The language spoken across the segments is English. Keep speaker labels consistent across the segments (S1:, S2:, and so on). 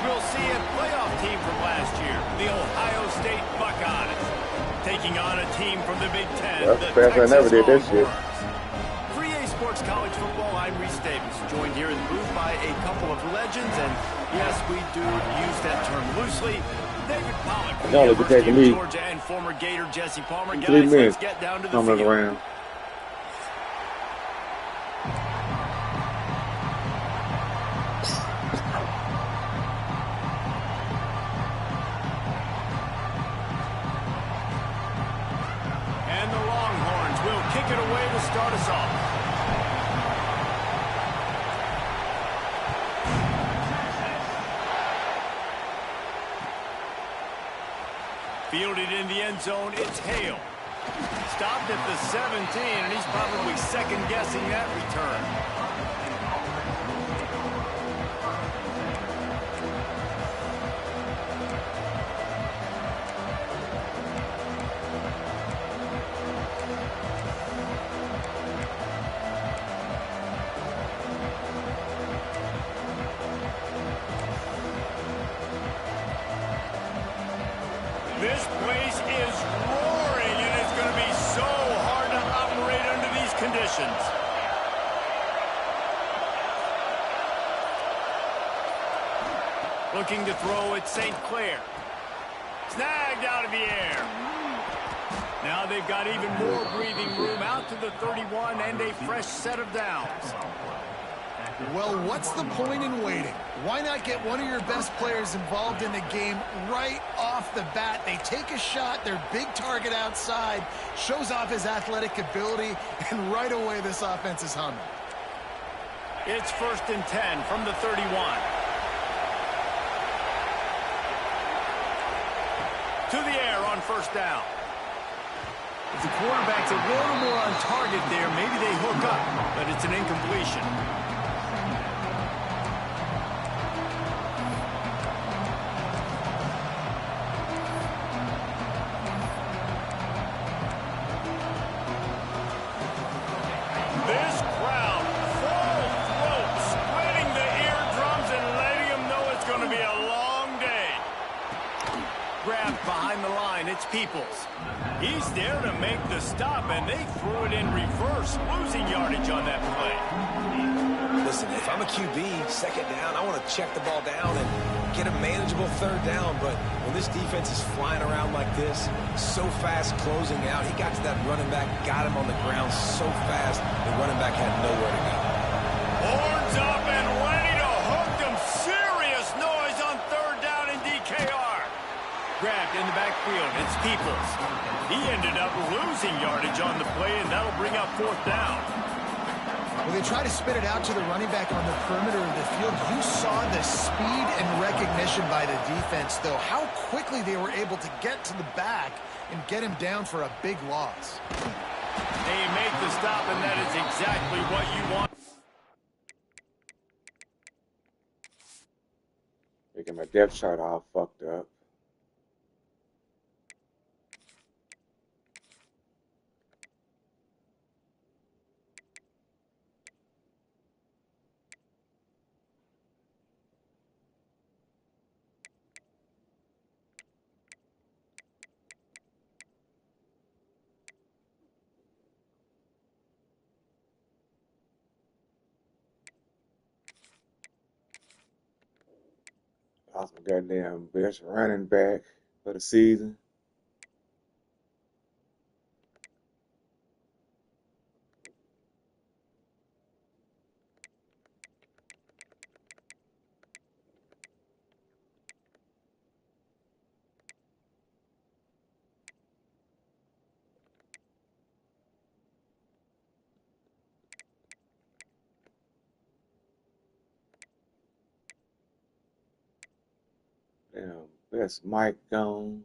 S1: we'll see a playoff team from last year, the Ohio State Buckeyes, taking on a team from the Big Ten,
S2: That's
S1: the
S2: the best I never did this shit.
S1: 3A Sports College Football, I'm Reese Davis, joined here in the booth by a couple of legends, and yes, we do use that term loosely. David Pollock from the University of Georgia and former Gator Jesse Palmer. Guys, let's get down to the field.
S2: Around.
S1: And the Longhorns will kick it away to start us off. Fielded in the end zone, it's Hale. Stopped at the 17, and he's probably second-guessing that return. This place is roaring, and it's going to be so hard to operate under these conditions. Looking to throw at St. Clair. Snagged out of the air. Now they've got even more breathing room out to the 31 and a fresh set of downs.
S3: Well, what's the point in waiting? Why not get one of your best players involved in the game right off the bat? They take a shot, their big target outside, shows off his athletic ability, and right away this offense is humming.
S1: It's 1st and 10 from the 31. To the air on 1st down. If the quarterback's a little more on target there, maybe they hook up, but it's an incompletion. It's Peoples. He's there to make the stop, and they threw it in reverse, losing yardage on that play.
S4: Listen, if I'm a QB, 2nd down, I want to check the ball down and get a manageable 3rd down, but when this defense is flying around like this, so fast closing out, he got to that running back, got him on the ground so fast, the running back had nowhere to go.
S1: Horns up and ready to hook them. Serious noise on 3rd down in DKR. Grabbed in the backfield, it's Peoples. He ended up losing yardage on the play, and that'll bring up 4th down.
S3: Well, they try to spit it out to the running back on the perimeter of the field. You saw the speed and recognition by the defense, though. How quickly they were able to get to the back and get him down for a big loss.
S1: They make the stop, and that is exactly what you want.
S2: Making my depth chart all fucked up. Lost my goddamn best running back for the season. Damn, best Mike gone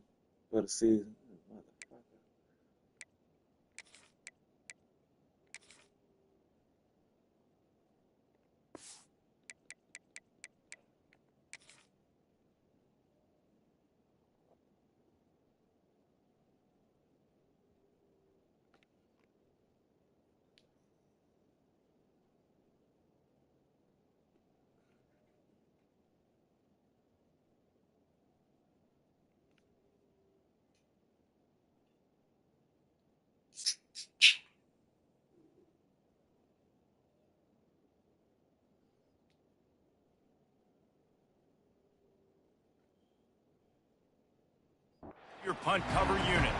S2: for the season. Motherfucker.
S1: Your punt cover unit.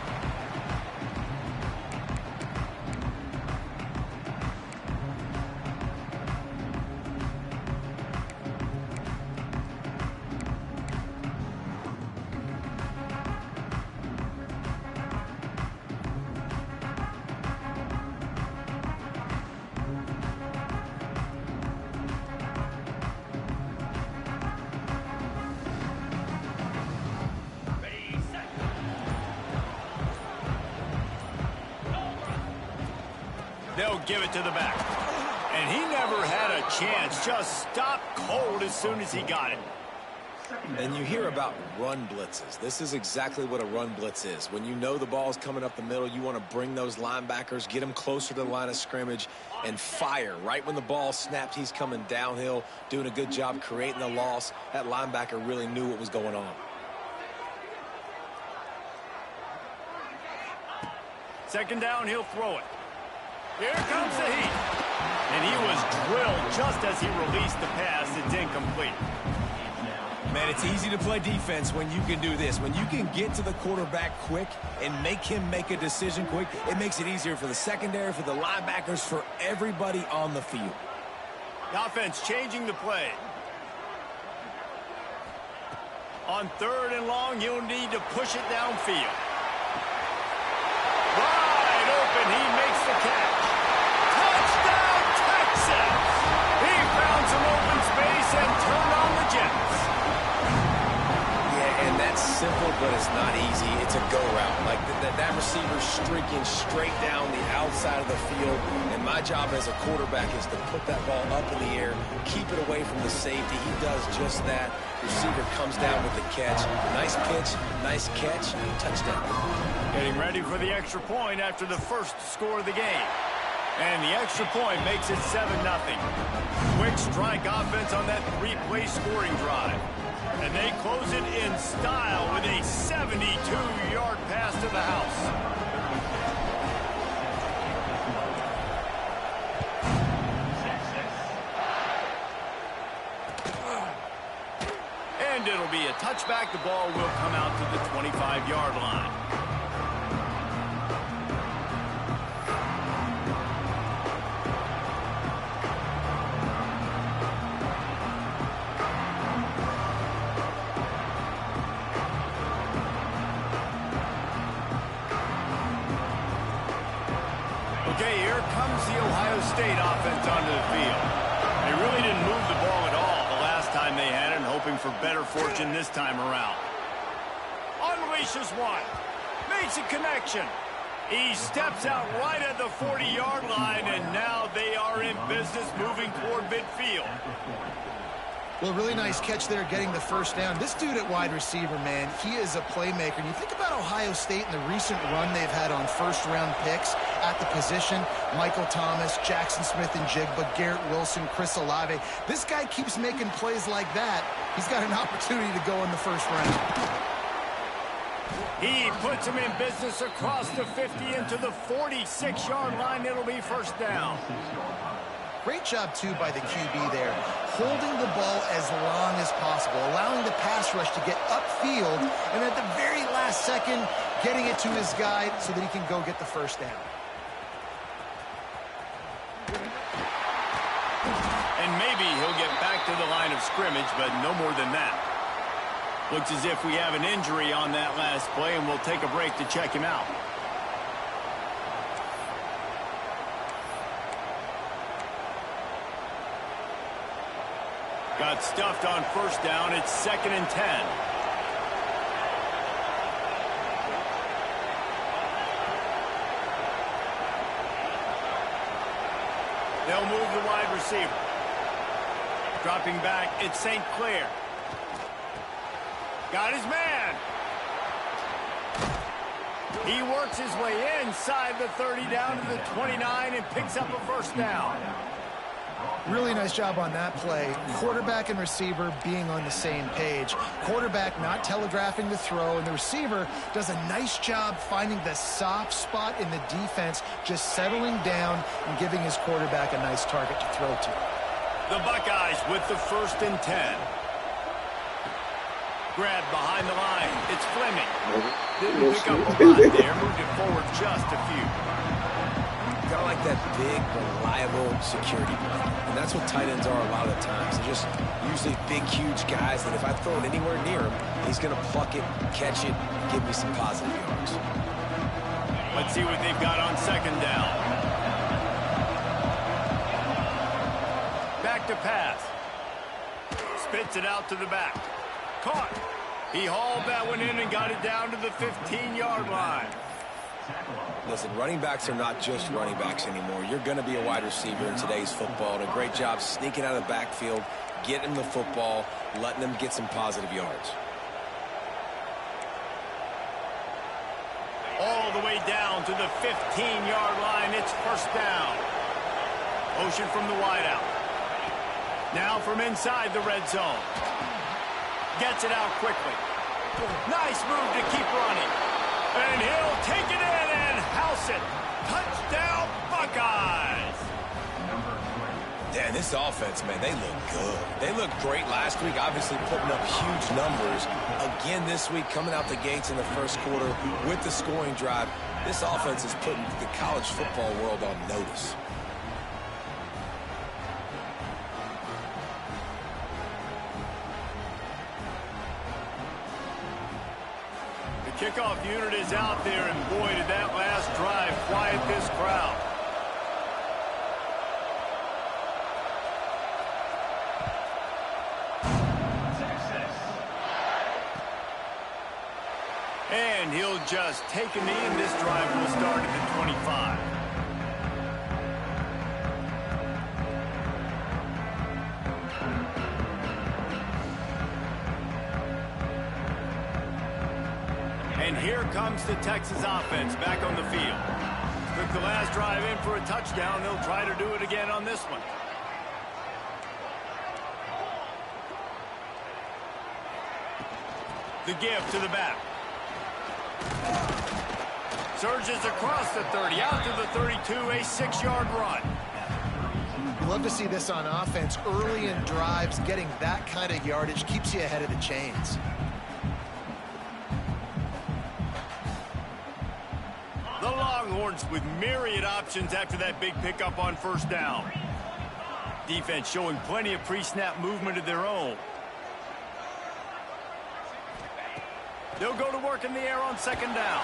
S1: They'll give it to the back. And he never had a chance. Just stopped cold as soon as he got it.
S4: And you hear about run blitzes. This is exactly what a run blitz is. When you know the ball's coming up the middle, you want to bring those linebackers, get them closer to the line of scrimmage, and fire. Right when the ball snapped, he's coming downhill, doing a good job creating the loss. That linebacker really knew what was going on.
S1: Second down, he'll throw it. Here comes the heat. And he was drilled just as he released the pass. It's incomplete.
S4: Man, it's easy to play defense when you can do this. When you can get to the quarterback quick and make him make a decision quick, it makes it easier for the secondary, for the linebackers, for everybody on the field.
S1: The offense changing the play. On 3rd and long, you'll need to push it downfield. Wide open, he makes the catch. Touchdown, Texas! He found some open space and turned on the Jets.
S4: Yeah, and that's simple, but it's not easy. It's a go route. Like that receiver streaking straight down the outside of the field. And my job as a quarterback is to put that ball up in the air, keep it away from the safety. He does just that. Receiver comes down with the catch. Nice pitch, nice catch, touchdown.
S1: Getting ready for the extra point after the first score of the game. And the extra point makes it 7-0. Quick strike offense on that 3-play scoring drive. And they close it in style with a 72-yard pass to the house. And it'll be a touchback. The ball will come out to the 25-yard line. Okay, here comes the Ohio State offense onto the field. They really didn't move the ball at all the last time they had it, and hoping for better fortune this time around. Unleashes one. Makes a connection. He steps out right at the 40-yard line, and now they are in business moving toward midfield.
S3: Well, really nice catch there getting the first down. This dude at wide receiver, man, he is a playmaker. And you think about Ohio State and the recent run they've had on first-round picks at the position. Michael Thomas, Jackson Smith-Njigba, Garrett Wilson, Chris Olave. This guy keeps making plays like that. He's got an opportunity to go in the first round.
S1: He puts him in business across the 50 into the 46-yard line. It'll be first down.
S3: Great job, too, by the QB there, holding the ball as long as possible, allowing the pass rush to get upfield, and at the very last second, getting it to his guy so that he can go get the first down.
S1: And maybe he'll get back to the line of scrimmage, but no more than that. Looks as if we have an injury on that last play, and we'll take a break to check him out. Got stuffed on first down. It's 2nd and 10. They'll move the wide receiver. Dropping back, it's St. Clair. Got his man. He works his way inside the 30 down to the 29 and picks up a first down.
S3: Really nice job on that play. Quarterback and receiver being on the same page. Quarterback not telegraphing the throw, and the receiver does a nice job finding the soft spot in the defense, just settling down and giving his quarterback a nice target to throw to.
S1: The Buckeyes with the 1st and 10. Grab behind the line. It's Fleming. Didn't pick up a lot there, moved it forward just a few.
S4: Kind of like that big, reliable security blanket. And that's what tight ends are a lot of the times. They're just usually big, huge guys that if I throw it anywhere near him, he's going to pluck it, catch it, give me some positive yards.
S1: Let's see what they've got on second down. Back to pass. Spits it out to the back. Caught. He hauled that one in and got it down to the 15-yard line.
S4: Listen, running backs are not just running backs anymore. You're going to be a wide receiver in today's football. And a great job sneaking out of the backfield, getting the football, letting them get some positive yards.
S1: All the way down to the 15-yard line. It's first down. Motion from the wideout. Now from inside the red zone. Gets it out quickly. Nice move to keep running. And he'll take it in and house it. Touchdown, Buckeyes.
S4: Yeah, this offense, man, they look good. They looked great last week, obviously putting up huge numbers. Again this week, coming out the gates in the first quarter with the scoring drive. This offense is putting the college football world on notice.
S1: Kickoff unit is out there, and boy, did that last drive quiet this crowd. And he'll just take a knee, and this drive will start at the 25. And here comes the Texas offense back on the field. Took the last drive in for a touchdown. They'll try to do it again on this one. The give to the back. Surges across the 30, out to the 32, a 6-yard run.
S3: Love to see this on offense early in drives. Getting that kind of yardage keeps you ahead of the chains.
S1: The Longhorns with myriad options after that big pickup on first down. Defense showing plenty of pre-snap movement of their own. They'll go to work in the air on second down.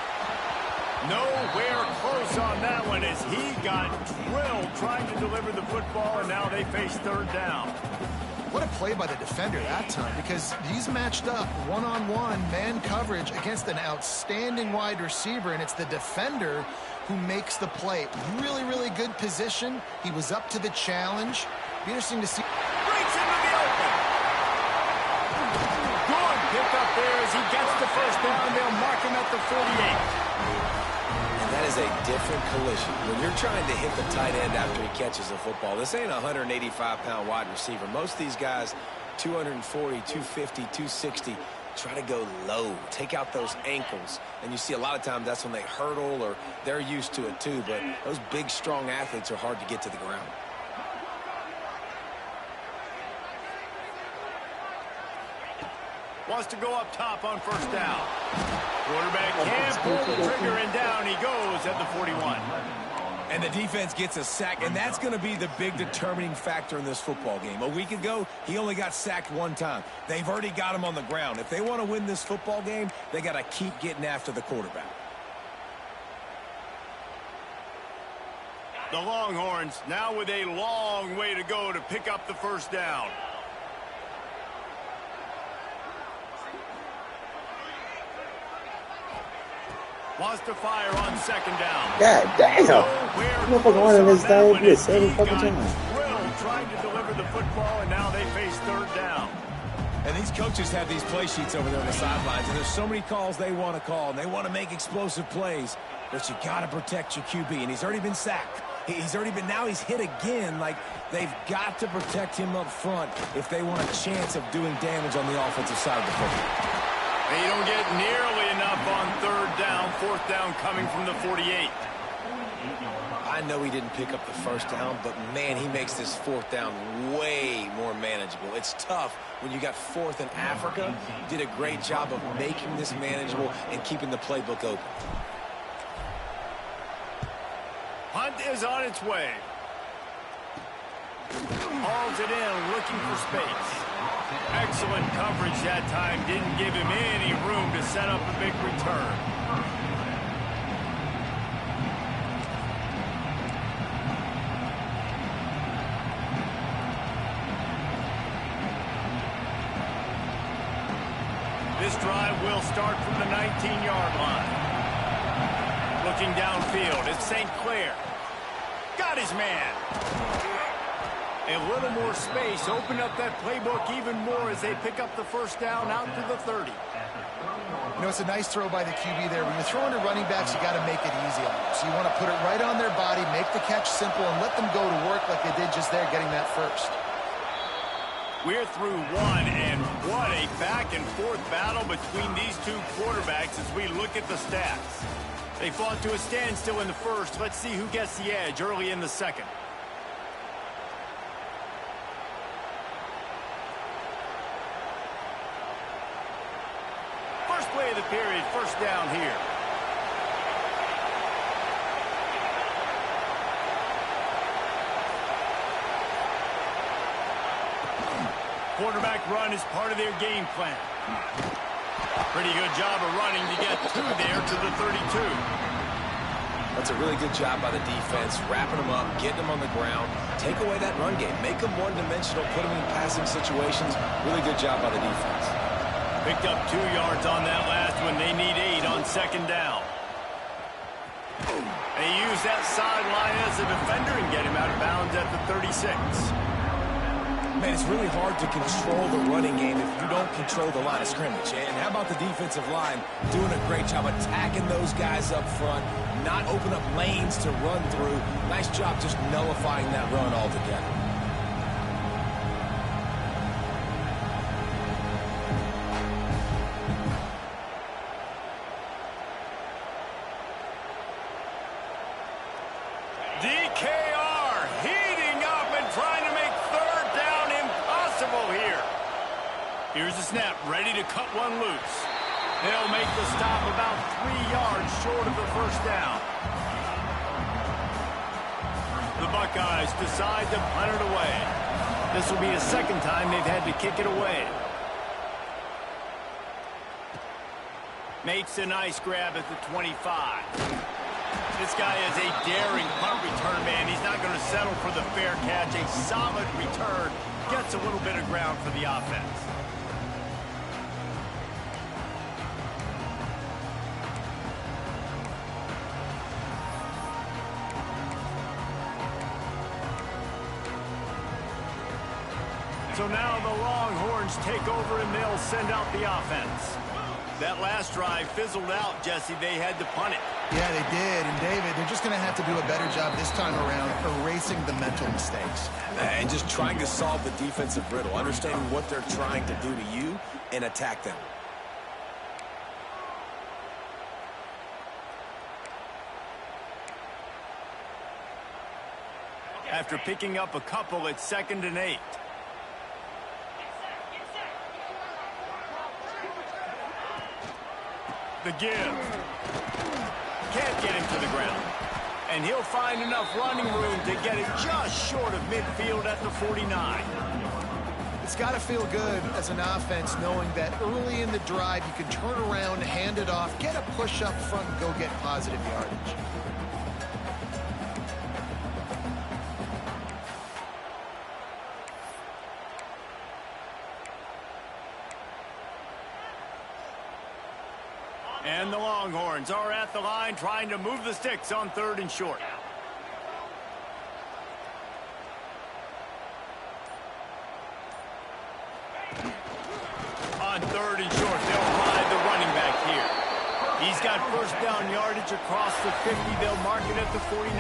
S1: Nowhere close on that one as he got drilled trying to deliver the football, and now they face third down.
S3: What a play by the defender that time, because he's matched up one-on-one man coverage against an outstanding wide receiver, and it's the defender who makes the play. Really, really good position. He was up to the challenge. Be interesting to see.
S1: Breaks into the open. Good pick up there as he gets the first down. They'll mark him at the 48.
S4: And that is a different collision. When you're trying to hit the tight end after he catches the football, this ain't a 185-pound wide receiver. Most of these guys, 240, 250, 260, try to go low, take out those ankles. And you see a lot of times that's when they hurdle or they're used to it too. But those big, strong athletes are hard to get to the ground.
S1: Wants to go up top on first down. Quarterback can't pull the trigger, and down he goes at the 41.
S4: And the defense gets a sack, and that's going to be the big determining factor in this football game. A week ago, he only got sacked one time. They've already got him on the ground. If they want to win this football game, they got to keep getting after the quarterback.
S1: The Longhorns now with a long way to go to pick up the first down. Wants to fire on second down.
S2: God damn. Motherfucker running this down here 7 fucking times.
S1: Drilled trying to deliver the football, and now they face third down.
S4: And these coaches have these play sheets over there on the sidelines, and there's so many calls they want to call, and they want to make explosive plays. But you got to protect your QB, and he's already been sacked. He's already been, now he's hit again. Like, they've got to protect him up front if they want a chance of doing damage on the offensive side of the football.
S1: And you don't get nearly enough on third down. Fourth down coming from the 48.
S4: I know he didn't pick up the first down, but, man, he makes this fourth down way more manageable. It's tough when you got fourth in Africa. Did a great job of making this manageable and keeping the playbook open.
S1: Punt is on its way. Hauls it in, looking for space. Excellent coverage that time. Didn't give him any room to set up a big return. This drive will start from the 19-yard line. Looking downfield, it's St. Clair. Got his man. A little more space, open up that playbook even more as they pick up the first down out to the 30.
S3: You know, it's a nice throw by the QB there. When you're throwing to running backs, you got to make it easy on them. So you want to put it right on their body, make the catch simple, and let them go to work like they did just there, getting that first.
S1: We're through one, and what a back-and-forth battle between these two quarterbacks as we look at the stats. They fought to a standstill in the first. Let's see who gets the edge early in the second. First play of the period, first down here. Quarterback run is part of their game plan. Pretty good job of running to get two there to the 32.
S4: That's a really good job by the defense, wrapping them up, getting them on the ground. Take away that run game. Make them one-dimensional, put them in passing situations. Really good job by the defense.
S1: Picked up 2 yards on that last one. They need 8 on second down. They use that sideline as a defender and get him out of bounds at the 36.
S4: Man, it's really hard to control the running game if you don't control the line of scrimmage. And how about the defensive line doing a great job attacking those guys up front, not open up lanes to run through. Nice job just nullifying that run altogether.
S1: DKR heating up and trying to make third down impossible here. Here's the snap, ready to cut one loose. They'll make the stop about 3 yards short of the first down. The Buckeyes decide to punt it away. This will be the second time they've had to kick it away. Makes a nice grab at the 25. This guy is a daring punt return man. He's not going to settle for the fair catch. A solid return. Gets a little bit of ground for the offense. So now the Longhorns take over and they'll send out the offense. That last drive fizzled out, Jesse. They had to punt it.
S3: Yeah, they did. And, David, they're just going to have to do a better job this time around erasing the mental mistakes.
S4: And just trying to solve the defensive riddle, understanding what they're trying to do to you and attack them.
S1: After picking up a couple, it's 2nd and 8. The give. Can't get him to the ground. And he'll find enough running room to get it just short of midfield at the 49.
S3: It's got to feel good as an offense knowing that early in the drive you can turn around, hand it off, get a push up front, and go get positive yardage.
S1: And the Longhorns are at the line trying to move the sticks on 3rd and short. On 3rd and short, they'll ride the running back here. He's got first down yardage across the 50. They'll mark it at the 49.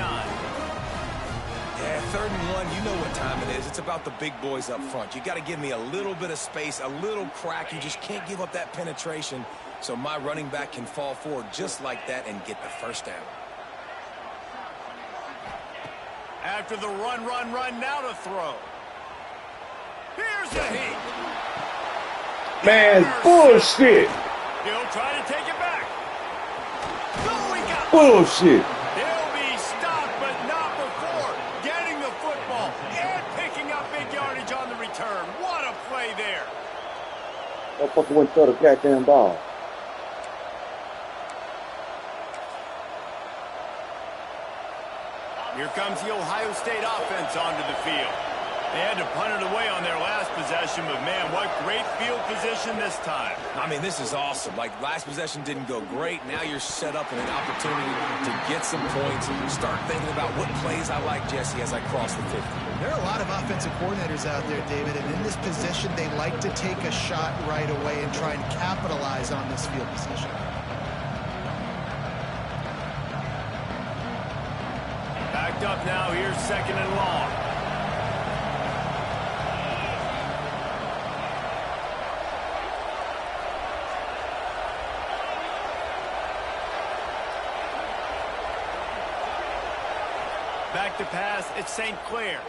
S4: Yeah, 3rd and 1, you know what time it is. It's about the big boys up front. You got to give me a little bit of space, a little crack. You just can't give up that penetration so my running back can fall forward just like that and get the first down.
S1: After the run, now to throw. Here's the heat.
S2: Man, bullshit.
S1: He'll try to take it back. Oh, he got
S2: bullshit.
S1: He'll be stopped, but not before getting the football and picking up big yardage on the return. What a play there.
S2: That fucker went throw the goddamn ball.
S1: Here comes the Ohio State offense onto the field. They had to punt it away on their last possession, but man, what great field position this time.
S4: I mean, this is awesome. Like, last possession didn't go great. Now you're set up in an opportunity to get some points. Start thinking about what plays I like, Jesse, as I cross the 50.
S3: There are a lot of offensive coordinators out there, David, and in this position, they like to take a shot right away and try and capitalize on this field position.
S1: Backed up now, here's 2nd and long. Back to pass, it's St. Clair.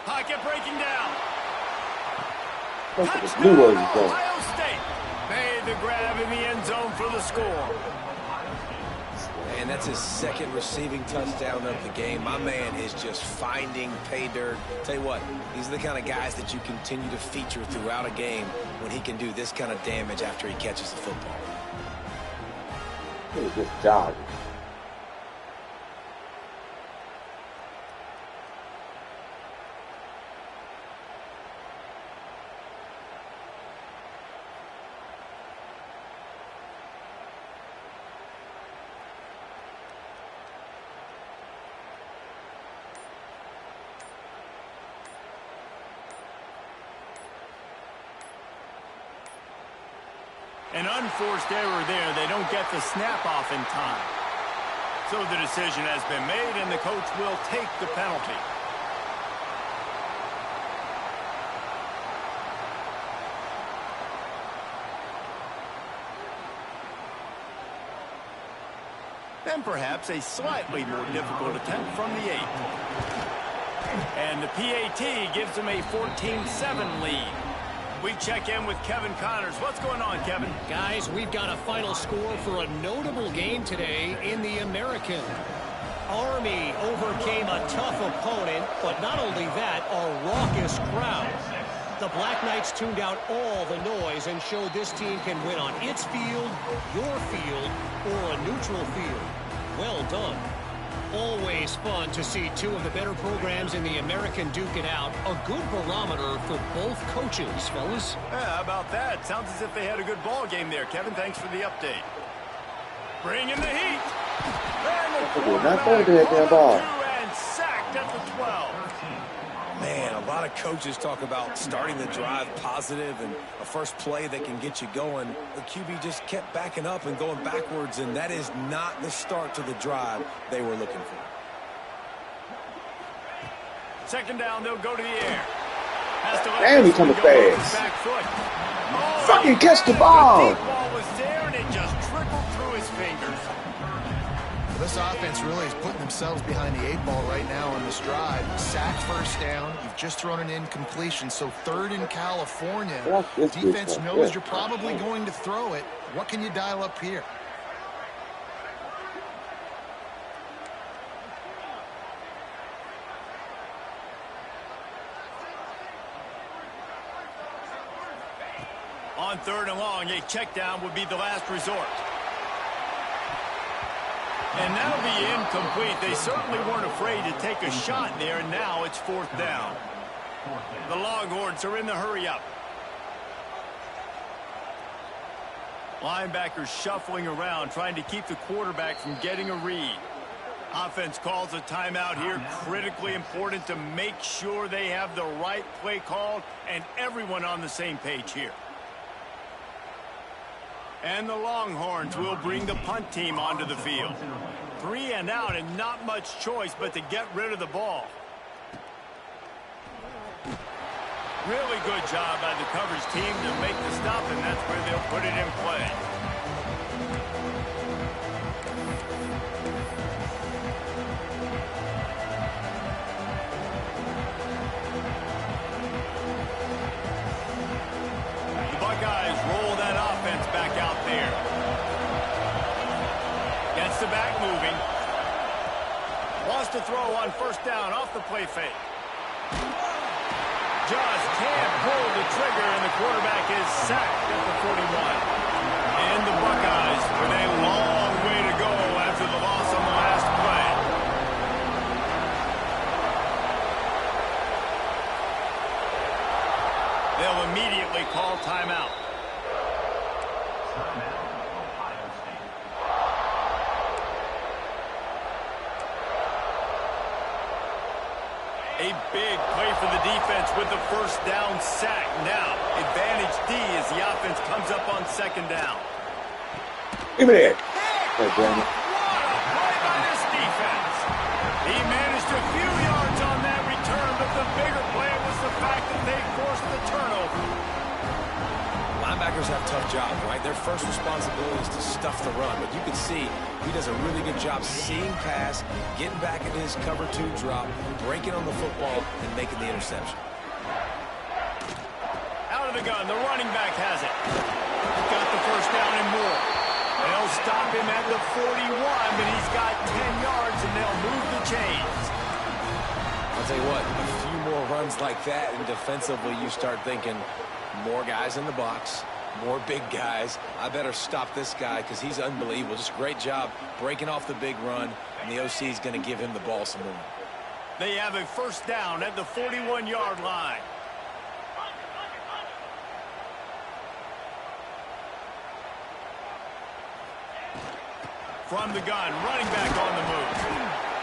S1: Pocket breaking down. Touchdown, Ohio State. Made the grab in the end zone for the score.
S4: And that's his 2nd receiving touchdown of the game. My man is just finding pay dirt. Tell you what, these are the kind of guys that you continue to feature throughout a game when he can do this kind of damage after he catches the football.
S2: He was just jogging.
S1: An unforced error there. They don't get the snap off in time. So the decision has been made, and the coach will take the penalty. Then perhaps a slightly more difficult attempt from the 8. And the PAT gives them a 14-7 lead. We check in with Kevin Connors. What's going on, Kevin?
S5: Guys, we've got a final score for a notable game today in the American. Army overcame a tough opponent, but not only that, a raucous crowd. The Black Knights tuned out all the noise and showed this team can win on its field, your field, or a neutral field. Well done. Always fun to see two of the better programs in the American duke it out. A good barometer for both coaches, fellas.
S1: Yeah, how about that? Sounds as if they had a good ball game there. Kevin, thanks for the update. Bring in the heat. And sacked at the 12.
S4: Man, a lot of coaches talk about starting the drive positive and a first play that can get you going. The QB just kept backing up and going backwards, and that is not the start to the drive they were looking for.
S1: 2nd down, they'll go to the air.
S2: Damn, he coming fast.
S1: Oh,
S2: fucking catch the ball.
S1: The deep ball was there, and it just trickled through his fingers.
S3: This offense really is putting themselves behind the 8 ball right now on this drive. Sack, 1st down. You've just thrown an incompletion, so 3rd in California. Defense knows you're probably going to throw it. What can you dial up here?
S1: On 3rd and long, a check down would be the last resort. And that'll be incomplete. They certainly weren't afraid to take a shot there, and now it's 4th down. The Longhorns are in the hurry-up. Linebackers shuffling around, trying to keep the quarterback from getting a read. Offense calls a timeout here. Critically important to make sure they have the right play called and everyone on the same page here. And the Longhorns will bring the punt team onto the field. 3 and out, and not much choice but to get rid of the ball. Really good job by the coverage team to make the stop, and that's where they'll put it in play. to throw on first down off the play fake. Just can't pull the trigger, and the quarterback is sacked at the 41. And the Buckeyes with a long way to go after the loss on the last play. They'll immediately call timeout. A big play for the defense with the first down sack. Now, advantage D as the offense comes up on second down.
S2: Give me that.
S1: What a play by this defense. He managed a few yards on that return, but the bigger play was the fact that they forced the turnover.
S4: Linebackers have tough jobs, right? Their first responsibility is to stuff the run, but you can see he does a really good job seeing pass, getting back in his cover 2 drop, breaking on the football, and making the interception.
S1: Out of the gun, the running back has it. Got the first down and more. They'll stop him at the 41, but he's got 10 yards, and they'll move the chains.
S4: I'll tell you what, a few more runs like that, and defensively you start thinking, more guys in the box, more big guys. I better stop this guy because he's unbelievable. Just a great job breaking off the big run, and the OC is going to give him the ball some more.
S1: They have a first down at the 41-yard line. From the gun, running back on the move.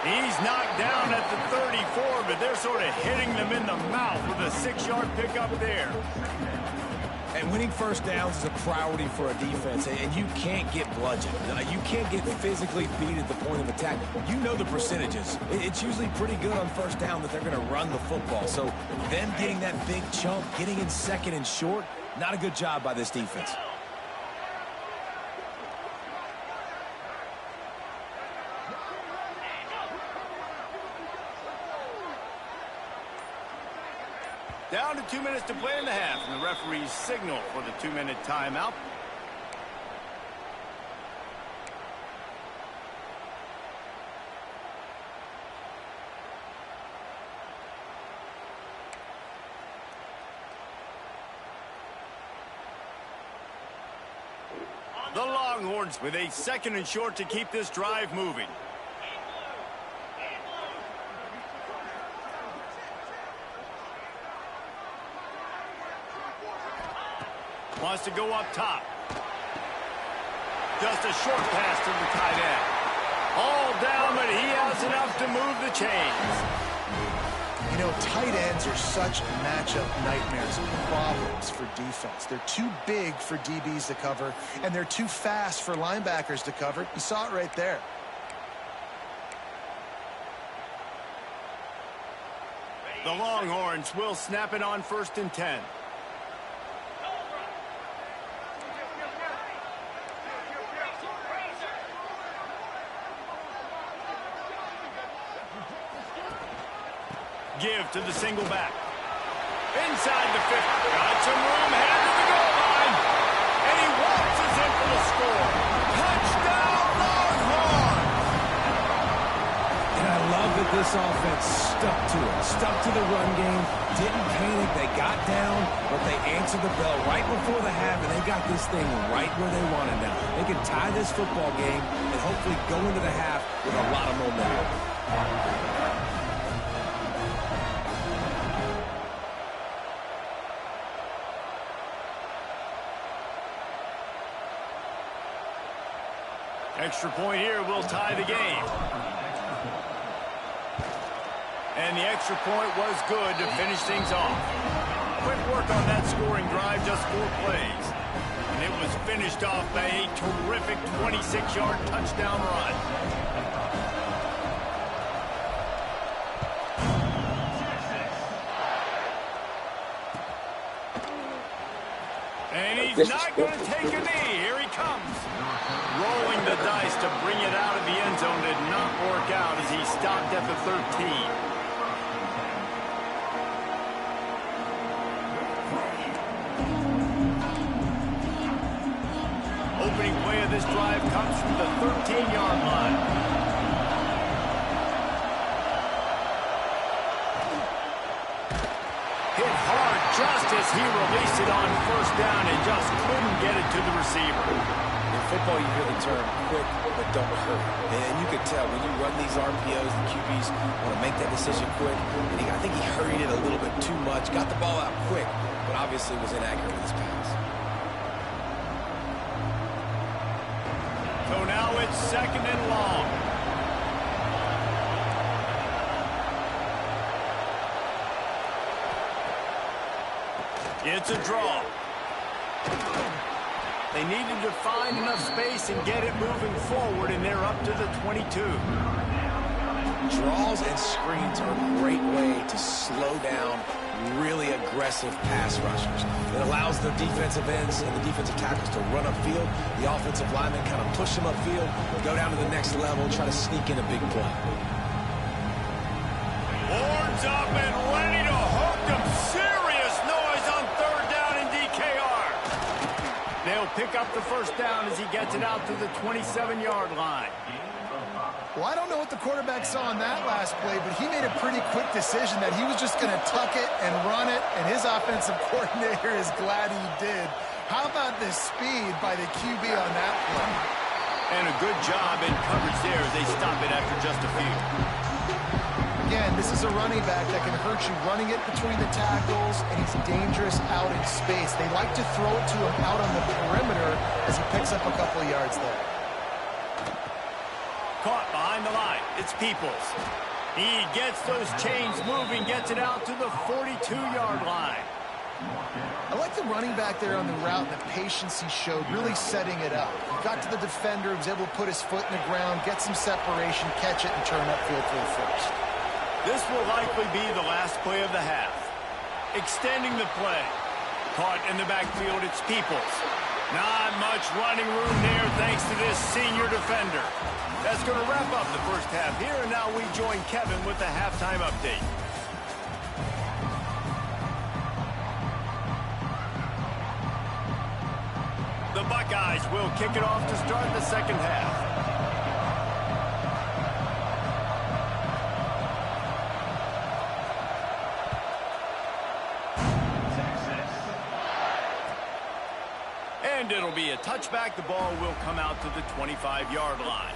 S1: He's knocked down at the 34, but they're sort of hitting them in the mouth with a 6-yard pickup there.
S4: And winning first downs is a priority for a defense, and you can't get bludgeoned. You can't get physically beat at the point of attack. You know the percentages. It's usually pretty good on first down that they're going to run the football. So them getting that big chunk, getting in second and short, not a good job by this defense.
S1: Down to 2 minutes to play in the half, and the referees signal for the 2-minute timeout. The Longhorns with a 2nd and short to keep this drive moving. Wants to go up top. Just a short pass to the tight end. All down, but he has enough to move the chains.
S3: You know, tight ends are such matchup nightmares, problems for defense. They're too big for DBs to cover, and they're too fast for linebackers to cover. You saw it right there.
S1: The Longhorns will snap it on 1st and 10. Give to the single back. Inside the 50. Got some room, headed to the goal line. And he waltzes in for the score. Touchdown, Longhorns!
S4: And I love that this offense stuck to it. Stuck to the run game. Didn't panic. They got down, but they answered the bell right before the half, and they got this thing right where they want it now. They can tie this football game and hopefully go into the half with a lot of momentum.
S1: Extra point here will tie the game. And the extra point was good to finish things off. Quick work on that scoring drive, just 4 plays. And it was finished off by a terrific 26-yard touchdown run. And he's not going to take a knee. Here he comes. Rolling the dice to bring it out of the end zone did not work out as he stopped at the 13. Opening play of this drive comes from the 13-yard line. just as he released it on first down and just couldn't get it to the receiver.
S4: In football, you hear the term quick but don't hurt. And you can tell when you run these RPOs, the QBs want to make that decision quick. And I think he hurried it a little bit too much, got the ball out quick, but obviously was inaccurate with his pass.
S1: So now it's 2nd and long. It's a draw. They needed to find enough space and get it moving forward, and they're up to the 22.
S4: Draws and screens are a great way to slow down really aggressive pass rushers. It allows the defensive ends and the defensive tackles to run upfield. The offensive linemen kind of push them upfield, go down to the next level, try to sneak in a big play.
S1: Horns up and ready to hook them. Serious noise on 3rd down in DKR. They'll pick up the first down as he gets it out to the 27-yard line.
S3: Well, I don't know what the quarterback saw on that last play, but he made a pretty quick decision that he was just going to tuck it and run it, and his offensive coordinator is glad he did. How about the speed by the QB on that play?
S1: And a good job in coverage there as they stop it after just a few.
S3: Again, this is a running back that can hurt you running it between the tackles, and he's dangerous out in space. They like to throw it to him out on the perimeter as he picks up a couple of yards there.
S1: Caught behind the line. It's Peoples. He gets those chains moving, gets it out to the 42-yard line.
S3: I like the running back there on the route and the patience he showed, really setting it up. He got to the defender, was able to put his foot in the ground, get some separation, catch it, and turn upfield for the first.
S1: This will likely be the last play of the half. Extending the play. Caught in the backfield, it's Peoples. Not much running room there thanks to this senior defender. That's going to wrap up the first half here, and now we join Kevin with the halftime update. The Buckeyes will kick it off to start the second half. And it'll be a touchback. The ball will come out to the 25-yard line.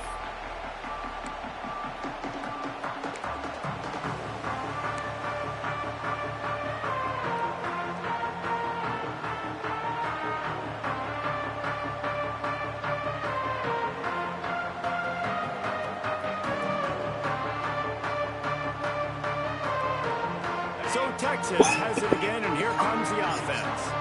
S1: So Texas has it again, and here comes the offense.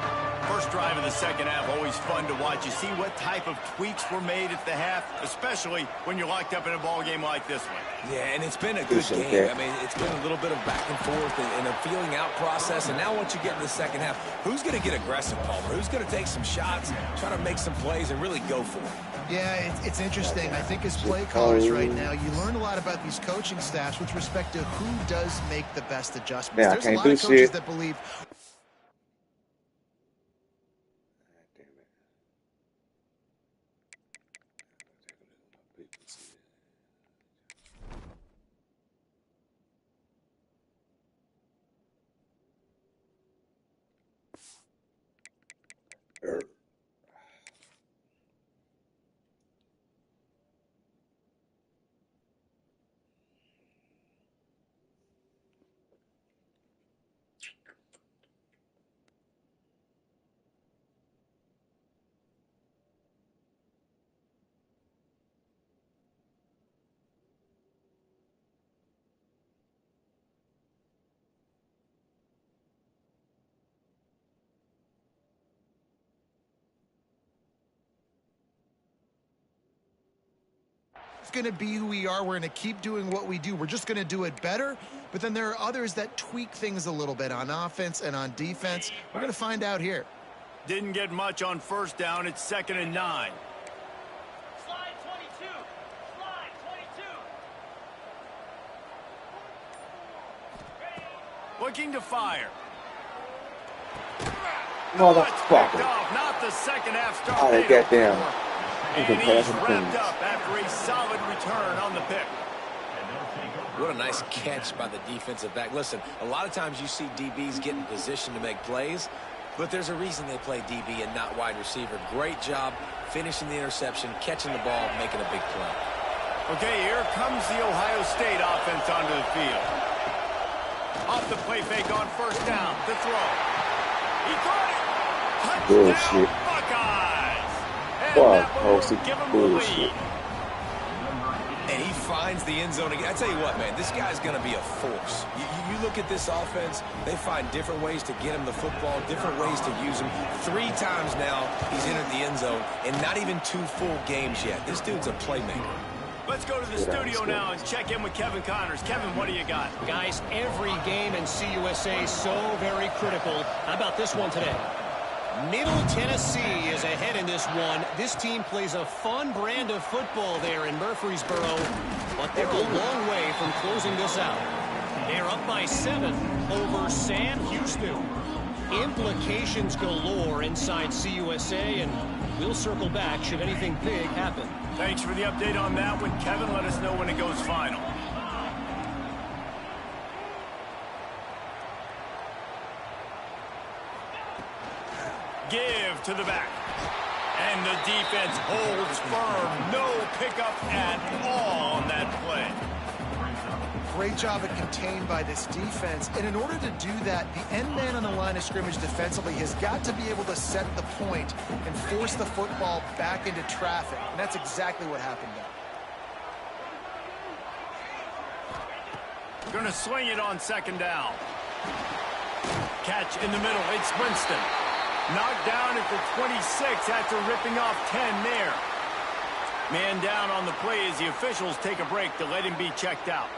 S1: First drive of the second half, always fun to watch. You see what type of tweaks were made at the half, especially when you're locked up in a ball game like this one.
S4: Yeah, and it's been a good game. I mean, it's been a little bit of back and forth and a feeling out process. And now once you get in the second half, who's going to get aggressive, Palmer? Who's going to take some shots, try to make some plays, and really go for it?
S3: Yeah, it's interesting. I think as play callers right now, you learn a lot about these coaching staffs with respect to who does make the best adjustments.
S2: Yeah,
S3: There's a lot of coaches that believe... going to be who we are. We're going to keep doing what we do. We're just going to do it better. But then there are others that tweak things a little bit on offense and on defense. We're going to find out here.
S1: Didn't get much on first down. It's 2nd and 9.
S5: Slide 22. Slide 22.
S1: Looking to fire.
S2: Motherfucker.
S1: Not the second half start.
S2: Oh, they got them.
S1: And he's wrapped up after a solid return on the pick.
S4: What a nice catch by the defensive back. Listen, a lot of times you see DBs get in position to make plays, but there's a reason they play DB and not wide receiver. Great job finishing the interception, catching the ball, making a big play.
S1: Okay, here comes the Ohio State offense onto the field. Off the play fake on first down. The throw. He caught it. Touchdown, Buckeyes. And that one will give him the lead.
S4: And he finds the end zone again. I tell you what, man, this guy's going to be a force. You look at this offense, they find different ways to get him the football, different ways to use him. 3 times now he's entered the end zone, and not even 2 full games yet. This dude's a playmaker.
S1: Let's go to the studio now and check in with Kevin Connors. Kevin, what do you got?
S5: Guys, every game in CUSA is so very critical. How about this one today? Middle Tennessee is ahead in this one. This team plays a fun brand of football there in Murfreesboro, but they're a long way from closing this out. They're up by 7 over Sam Houston. Implications galore inside CUSA, and we'll circle back should anything big happen.
S1: Thanks for the update on that one, Kevin. Let us know when it goes final. Give to the back. And the defense holds firm. No pickup at all on that play.
S3: Great job at contained by this defense. And in order to do that, the end man on the line of scrimmage defensively has got to be able to set the point and force the football back into traffic. And that's exactly what happened there.
S1: Going to sling it on second down. Catch in the middle. It's Winston. Knocked down at the 26 after ripping off 10 there. Man down on the play as the officials take a break to let him be checked out.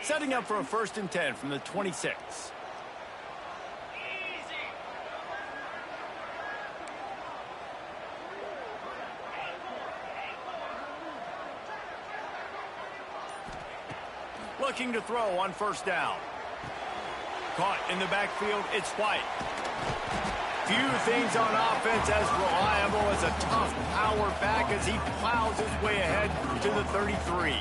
S1: Setting up for a 1st and 10 from the 26. Looking to throw on 1st down. Caught in the backfield, it's White. Few things on offense as reliable as a tough power back as he plows his way ahead to the 33.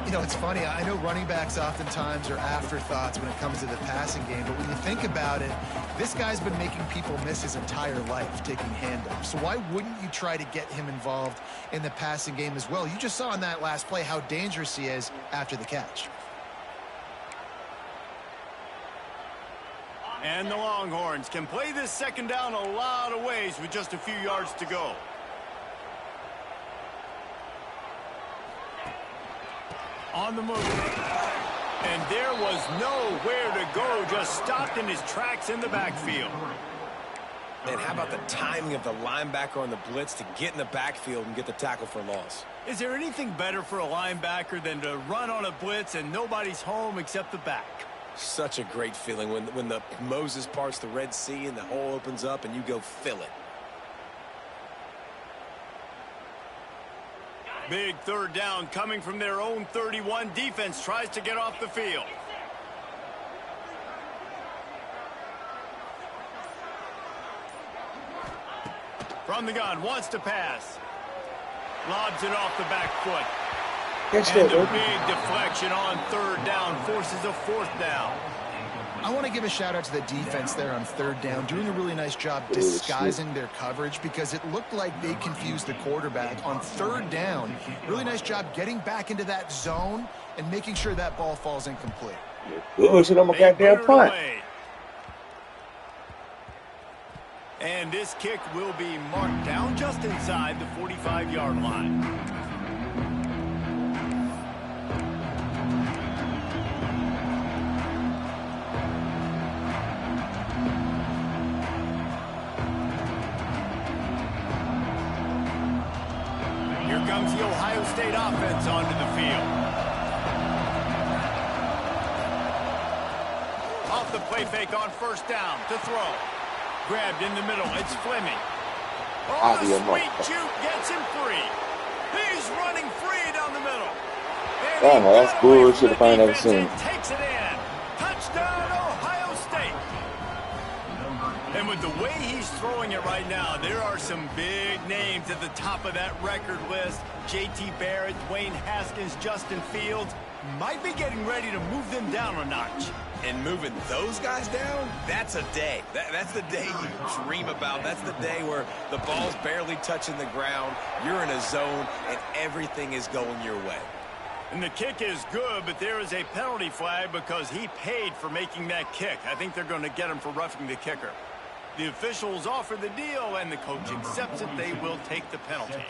S3: You know, it's funny. I know running backs oftentimes are afterthoughts when it comes to the passing game, but when you think about it, this guy's been making people miss his entire life taking handoffs. So why wouldn't you try to get him involved in the passing game as well? You just saw in that last play how dangerous he is after the catch.
S1: And the Longhorns can play this 2nd down a lot of ways with just a few yards to go. On the move. And there was nowhere to go, just stopped in his tracks in the backfield.
S4: And how about the timing of the linebacker on the blitz to get in the backfield and get the tackle for loss?
S1: Is there anything better for a linebacker than to run on a blitz and nobody's home except the back?
S4: Such a great feeling when the Moses parts the Red Sea and the hole opens up and you go fill it.
S1: Big 3rd down coming from their own 31. Defense tries to get off the field. From the gun, wants to pass. Lobs it off the back foot. And a big deflection on 3rd down forces a 4th down.
S3: I want to give a shout out to the defense there on 3rd down, doing a really nice job disguising their coverage because it looked like they confused the quarterback on 3rd down. Really nice job getting back into that zone and making sure that ball falls incomplete.
S2: Bullshit, I'm a goddamn punt.
S1: And this kick will be marked down just inside the 45-yard line. Comes the Ohio State offense onto the field. off the play fake on first down to throw. Grabbed in the middle. It's Fleming. Oh, the sweet juke gets him free. He's running free down the middle.
S2: Oh, no, that's bullshit if I ain't ever seen.
S1: Takes it in. Touchdown, Ohio State. And with the way he's throwing it right now, there are some big names at the top of that record list. J.T. Barrett, Dwayne Haskins, Justin Fields might be getting ready to move them down a notch.
S4: And moving those guys down, that's a day. That's the day you dream about. That's the day where the ball's barely touching the ground, you're in a zone, and everything is going your way.
S1: And the kick is good, but there is a penalty flag because he paid for making that kick. I think they're going to get him for roughing the kicker. The officials offer the deal, and the coach accepts it. They will take the penalty.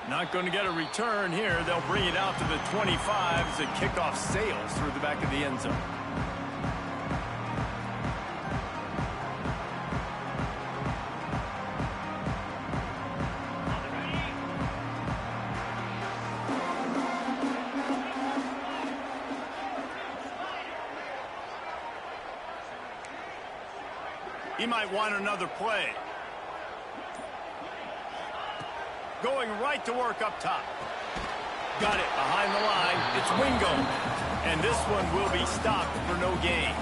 S1: Not going to get a return here. They'll bring it out to the 25 as the kickoff sails through the back of the end zone. He might want another play. Going right to work up top. Got it behind the line. It's Wingo. And this one will be stopped for no gain.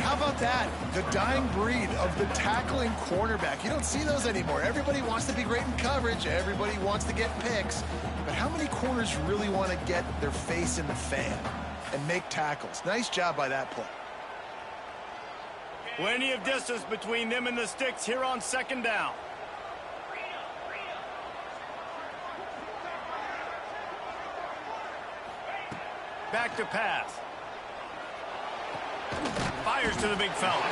S3: How about that? The dying breed of the tackling cornerback. You don't see those anymore. Everybody wants to be great in coverage. Everybody wants to get picks. But how many corners really want to get their face in the fan and make tackles? Nice job by that play.
S1: Plenty of distance between them and the sticks here on second down. Back to pass. Fires to the big fella.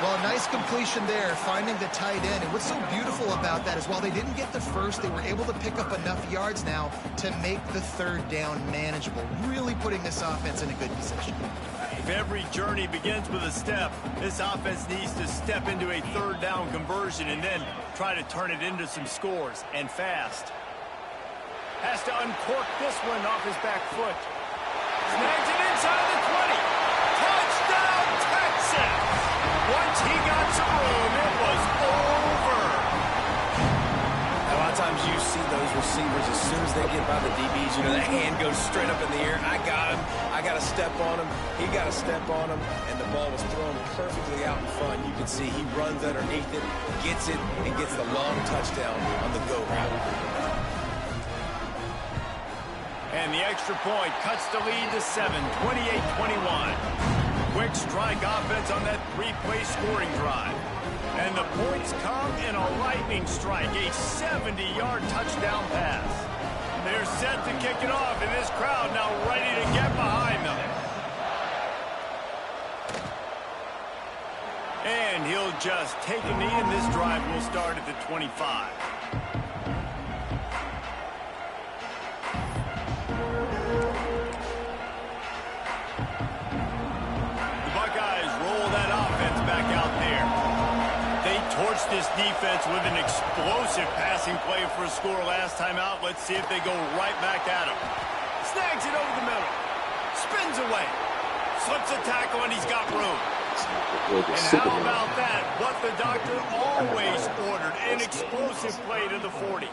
S3: Well, a nice completion there, finding the tight end. And what's so beautiful about that is while they didn't get the first, they were able to pick up enough yards now to make the third down manageable, really putting this offense in a good position.
S1: If every journey begins with a step, this offense needs to step into a third down conversion and then try to turn it into some scores, and fast. Has to uncork this one off his back foot. Snags it inside the 20. Touchdown, Texas! Once he got some room, it was over.
S4: A lot of times you see those receivers, as soon as they get by the DBs, you know, that hand goes straight up in the air. I got him. I got to step on him. He got to step on him. And the ball was thrown perfectly out in front. You can see he runs underneath it, gets it, and gets the long touchdown on the go route.
S1: And the extra point cuts the lead to 7, 28-21. Quick strike offense on that three-play scoring drive. And the points come in a lightning strike, a 70-yard touchdown pass. They're set to kick it off, and this crowd now ready to get behind them. And he'll just take a knee, and this drive will start at the 25. This defense with an explosive passing play for a score last time out. Let's see if they go right back at him. Snags it over the middle. Spins away. Slips a tackle, and he's got room. And how about that? What the doctor always ordered. An explosive play to the 40.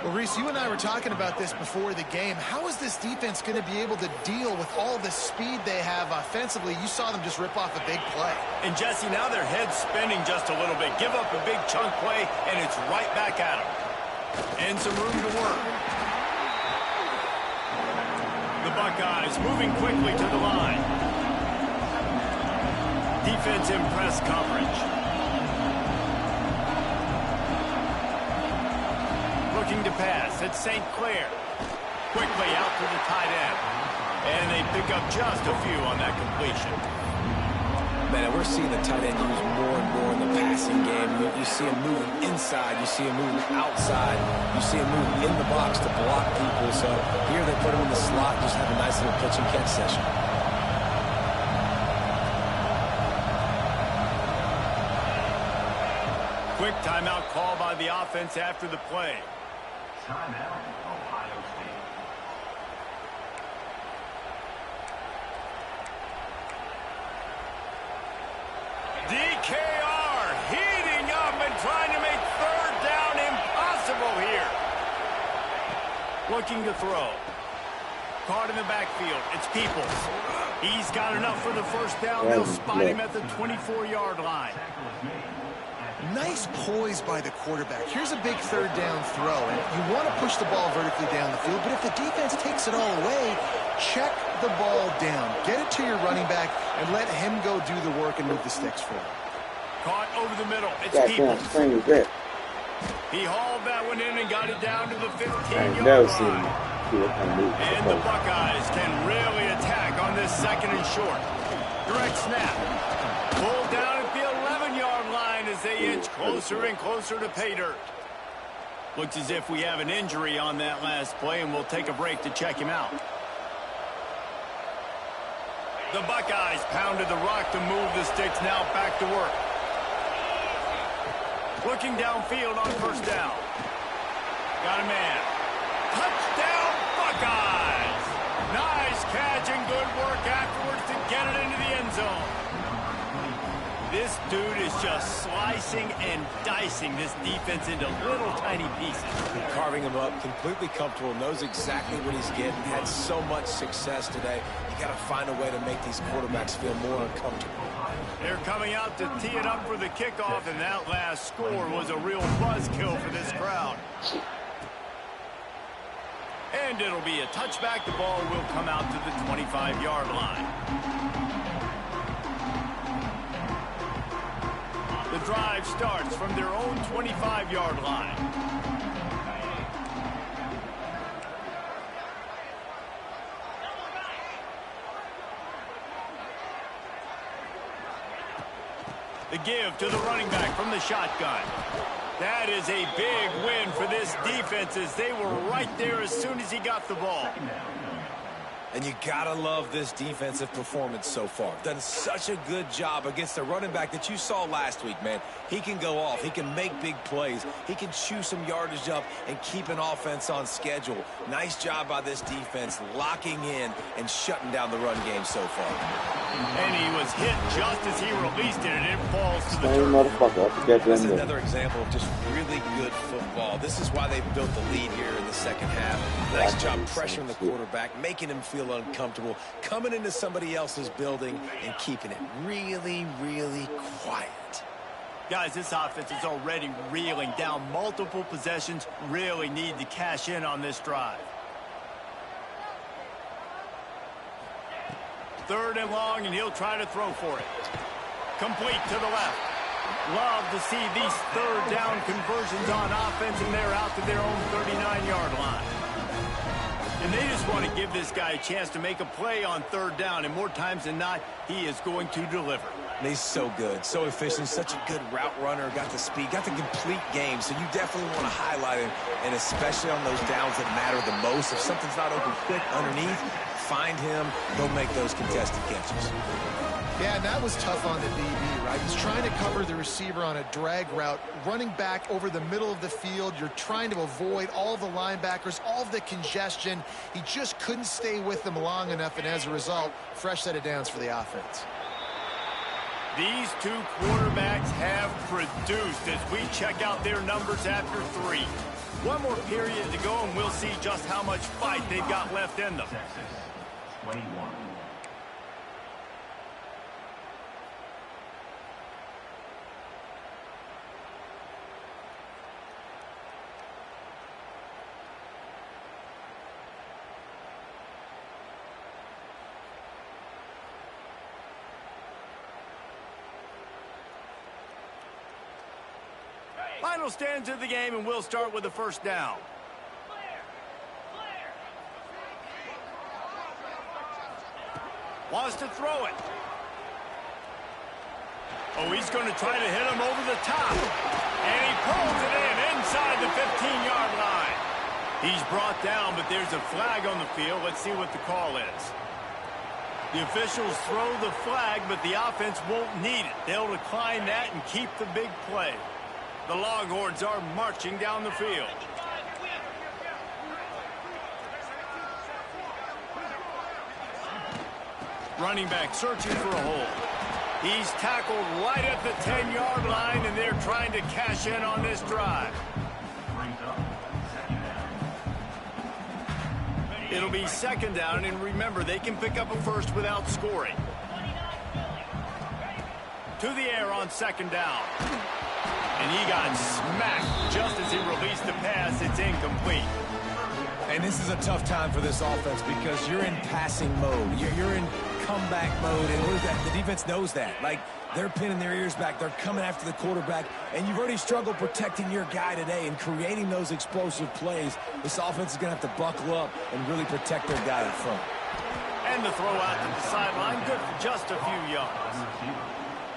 S3: Well, Reese, you and I were talking about this before the game. How is this defense going to be able to deal with all the speed they have offensively? You saw them just rip off a big play.
S1: And, Jesse, now their head's spinning just a little bit. Give up a big chunk play, and it's right back at them. And some room to work. The Buckeyes moving quickly to the line. Defense in press coverage. Looking to pass. It's St. Clair. Quickly out to the tight end. And they pick up just a few on that completion.
S4: Man, we're seeing the tight end used more and more in the passing game. You see him moving inside. You see him moving outside. You see him moving in the box to block people. So here they put him in the slot, just have a nice little pitch and catch session.
S1: Quick timeout call by the offense after the play.
S6: Timeout, Ohio State.
S1: DKR heating up and trying to make third down impossible here. Looking to throw. Caught in the backfield. It's Peoples. He's got enough for the first down. They'll spot him at the 24-yard line.
S3: Nice poise by the quarterback. Here's a big third down throw, and you want to push the ball vertically down the field, but if the defense takes it all away, check the ball down. Get it to your running back and let him go do the work and move the sticks for him.
S1: Caught over the middle. It's
S2: That
S1: Peoples.
S2: thing is that.
S1: He hauled that one in and got it down to the
S2: I
S1: 15-yard
S2: ain't never seen
S1: line. And the Buckeyes can really attack on this second and short. Direct snap. Pulled down at the 11-yard line as they inch closer and closer to pay dirt. Looks as if we have an injury on that last play, and we'll take a break to check him out. The Buckeyes pounded the rock to move the sticks, now back to work. Looking downfield on first down. Got a man. Touchdown, Buckeyes! Nice catch and good work afterwards to get it into the end zone. This dude is just slicing and dicing this defense into little tiny pieces.
S4: Carving him up, completely comfortable, knows exactly what he's getting, had so much success today. You got to find a way to make these quarterbacks feel more uncomfortable.
S1: They're coming out to tee it up for the kickoff, and that last score was a real buzzkill for this crowd. And it'll be a touchback. The ball will come out to the 25-yard line. The drive starts from their own 25-yard line. The give to the running back from the shotgun. That is a big win for this defense as they were right there as soon as he got the ball.
S4: And you gotta love this defensive performance so far. Done such a good job against the running back that you saw last week, man. He can go off. He can make big plays. He can chew some yardage up and keep an offense on schedule. Nice job by this defense locking in and shutting down the run game so far.
S1: And he was hit just as he released it, and it falls to the
S2: Same
S1: turf.
S2: motherfucker. I forget
S4: That's
S2: them.
S4: another example of just really good football. This is why they built the lead here in the second half. Nice job pressuring the quarterback, making him feel uncomfortable, coming into somebody else's building and keeping it really, really quiet.
S1: Guys, this offense is already reeling down multiple possessions. Really need to cash in on this drive. Third and long, and he'll try to throw for it. Complete to the left. Love to see these third down conversions on offense, and they're out to their own 39-yard line. And they just want to give this guy a chance to make a play on third down, and more times than not, he is going to deliver.
S4: And he's so good, so efficient, such a good route runner, got the speed, got the complete game, so you definitely want to highlight him, and especially on those downs that matter the most. If something's not open quick underneath, find him, go make those contested catches.
S3: Yeah, and that was tough on the DB, right? He's trying to cover the receiver on a drag route, running back over the middle of the field. You're trying to avoid all the linebackers, all of the congestion. He just couldn't stay with them long enough, and as a result, fresh set of downs for the offense.
S1: These two quarterbacks have produced as we check out their numbers after 3. One more period to go, and we'll see just how much fight they've got left in them.
S6: Texas, 21.
S1: Final stands of the game, and we'll start with the first down. Wants to throw it. Oh, he's going to try to hit him over the top. And he pulls it in inside the 15-yard line. He's brought down, but there's a flag on the field. Let's see what the call is. The officials throw the flag, but the offense won't need it. They'll decline that and keep the big play. The Longhorns are marching down the field. Running back searching for a hole. He's tackled right at the 10-yard line, and they're trying to cash in on this drive. It'll be second down, and remember, they can pick up a first without scoring. To the air on second down. And he got smacked just as he released the pass. It's incomplete.
S4: And this is a tough time for this offense because you're in passing mode. You're in comeback mode, and what is that? The defense knows that. Like, they're pinning their ears back. They're coming after the quarterback, and you've already struggled protecting your guy today and creating those explosive plays. This offense is going to have to buckle up and really protect their guy in front.
S1: And the throw out to the sideline, good for just a few yards.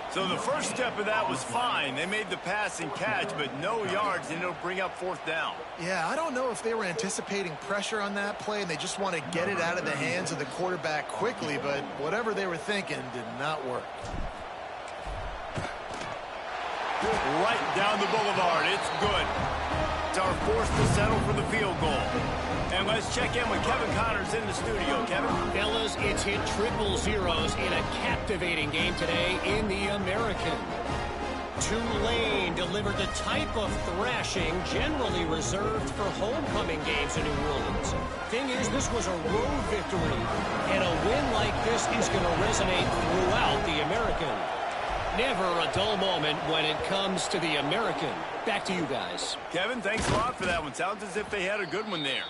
S1: So the first step of that was fine. They made the pass and catch, but no yards, and it'll bring up fourth down.
S3: Yeah, I don't know if they were anticipating pressure on that play, and they just want to get it out of the hands of the quarterback quickly, but whatever they were thinking did not work.
S1: Right down the boulevard. It's good. It's our force to settle for the field goal. And let's check in with Kevin Connors in the studio. Kevin?
S5: Fellas, it's hit triple zeros in a captivating game today in the American. Tulane delivered the type of thrashing generally reserved for homecoming games in New Orleans. Thing is, this was a road victory, and a win like this is going to resonate throughout the American. Never a dull moment when it comes to the American. Back to you guys.
S1: Kevin, thanks a lot for that one. Sounds as if they had a good one there.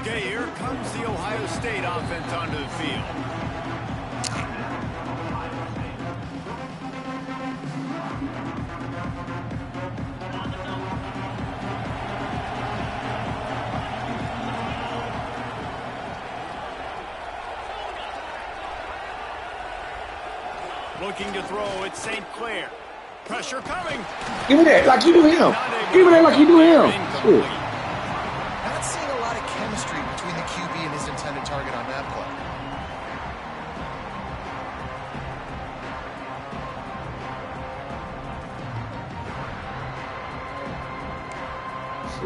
S1: Okay, here comes the Ohio State offense onto the field. Looking to throw, it's St. Clair. Pressure coming.
S2: Give me that like you do him. Give me that like you do him.
S3: Not seeing a lot of chemistry between the QB and his intended target on that play.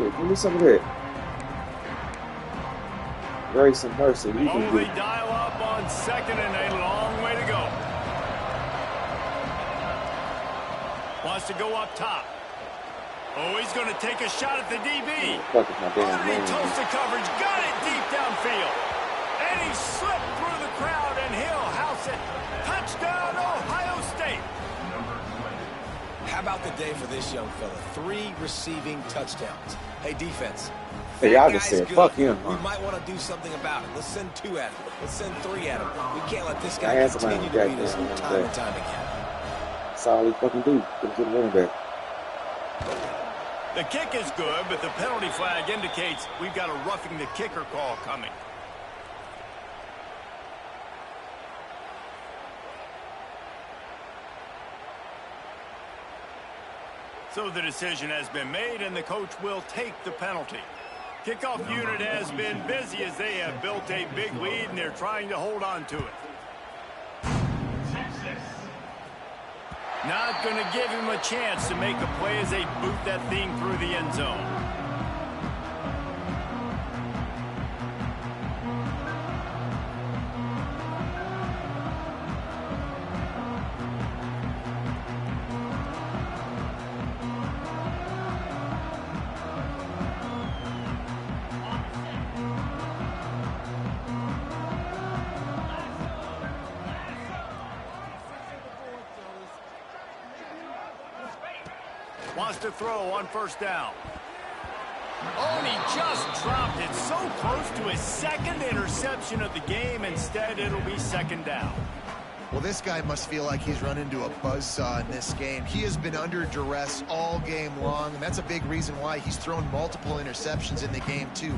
S2: Shit, give me some of that. Grace and mercy. You can do
S1: They dial up on second and a long way to go. Wants to go up top. Oh, he's going to take a shot at the DB.
S2: Fuck is my damn
S1: He
S2: man.
S1: toasted coverage, got it deep downfield. And he slipped through the crowd, and he'll house it. Touchdown, Ohio State.
S4: How about the day for this young fella? 3 receiving touchdowns. Hey, defense.
S2: Hey,
S4: that
S2: y'all just
S4: guy's
S2: said,
S4: good.
S2: fuck him,
S4: We
S2: huh?
S4: might want to do something about it. Let's send 2 at him. Let's send 3 at him. We can't let this guy
S2: I had somebody
S4: continue to
S2: on
S4: beat us
S2: that
S4: time and time again.
S2: That's all he fucking do. Get the running back.
S1: The kick is good, but the penalty flag indicates we've got a roughing the kicker call coming. So the decision has been made, and the coach will take the penalty. Kickoff unit has been busy as they have built a big lead, and they're trying to hold on to it. Not going to give him a chance to make a play as they boot that thing through the end zone. Wants to throw on first down. Oh, and he just dropped it so close to his second interception of the game. Instead, it'll be second down.
S3: Well, this guy must feel like he's run into a buzzsaw in this game. He has been under duress all game long, and that's a big reason why he's thrown multiple interceptions in the game, too.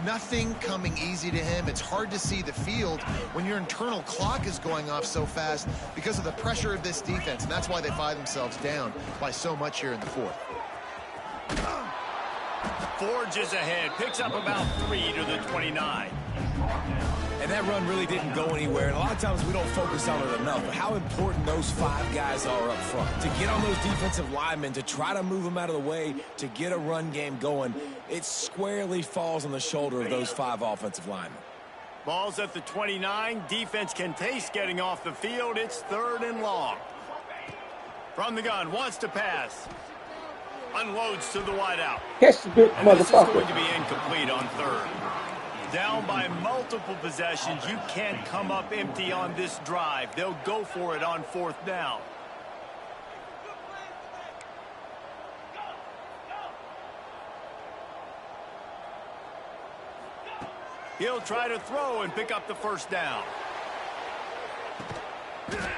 S3: Nothing coming easy to him. It's hard to see the field when your internal clock is going off so fast because of the pressure of this defense, and that's why they find themselves down by so much here in the fourth.
S1: Forges ahead, picks up about 3 to the 29.
S4: And that run really didn't go anywhere, and a lot of times we don't focus on it enough, but how important those 5 guys are up front. To get on those defensive linemen, to try to move them out of the way, to get a run game going, it squarely falls on the shoulder of those 5 offensive linemen.
S1: Ball's at the 29. Defense can taste getting off the field. It's 3rd and long. From the gun, wants to pass. Unloads to the wideout.
S2: Catch the big
S1: And this is
S2: motherfucker.
S1: going to be incomplete on 3rd. Down by multiple possessions. You can't come up empty on this drive. They'll go for it on 4th down. He'll try to throw and pick up the 1st down.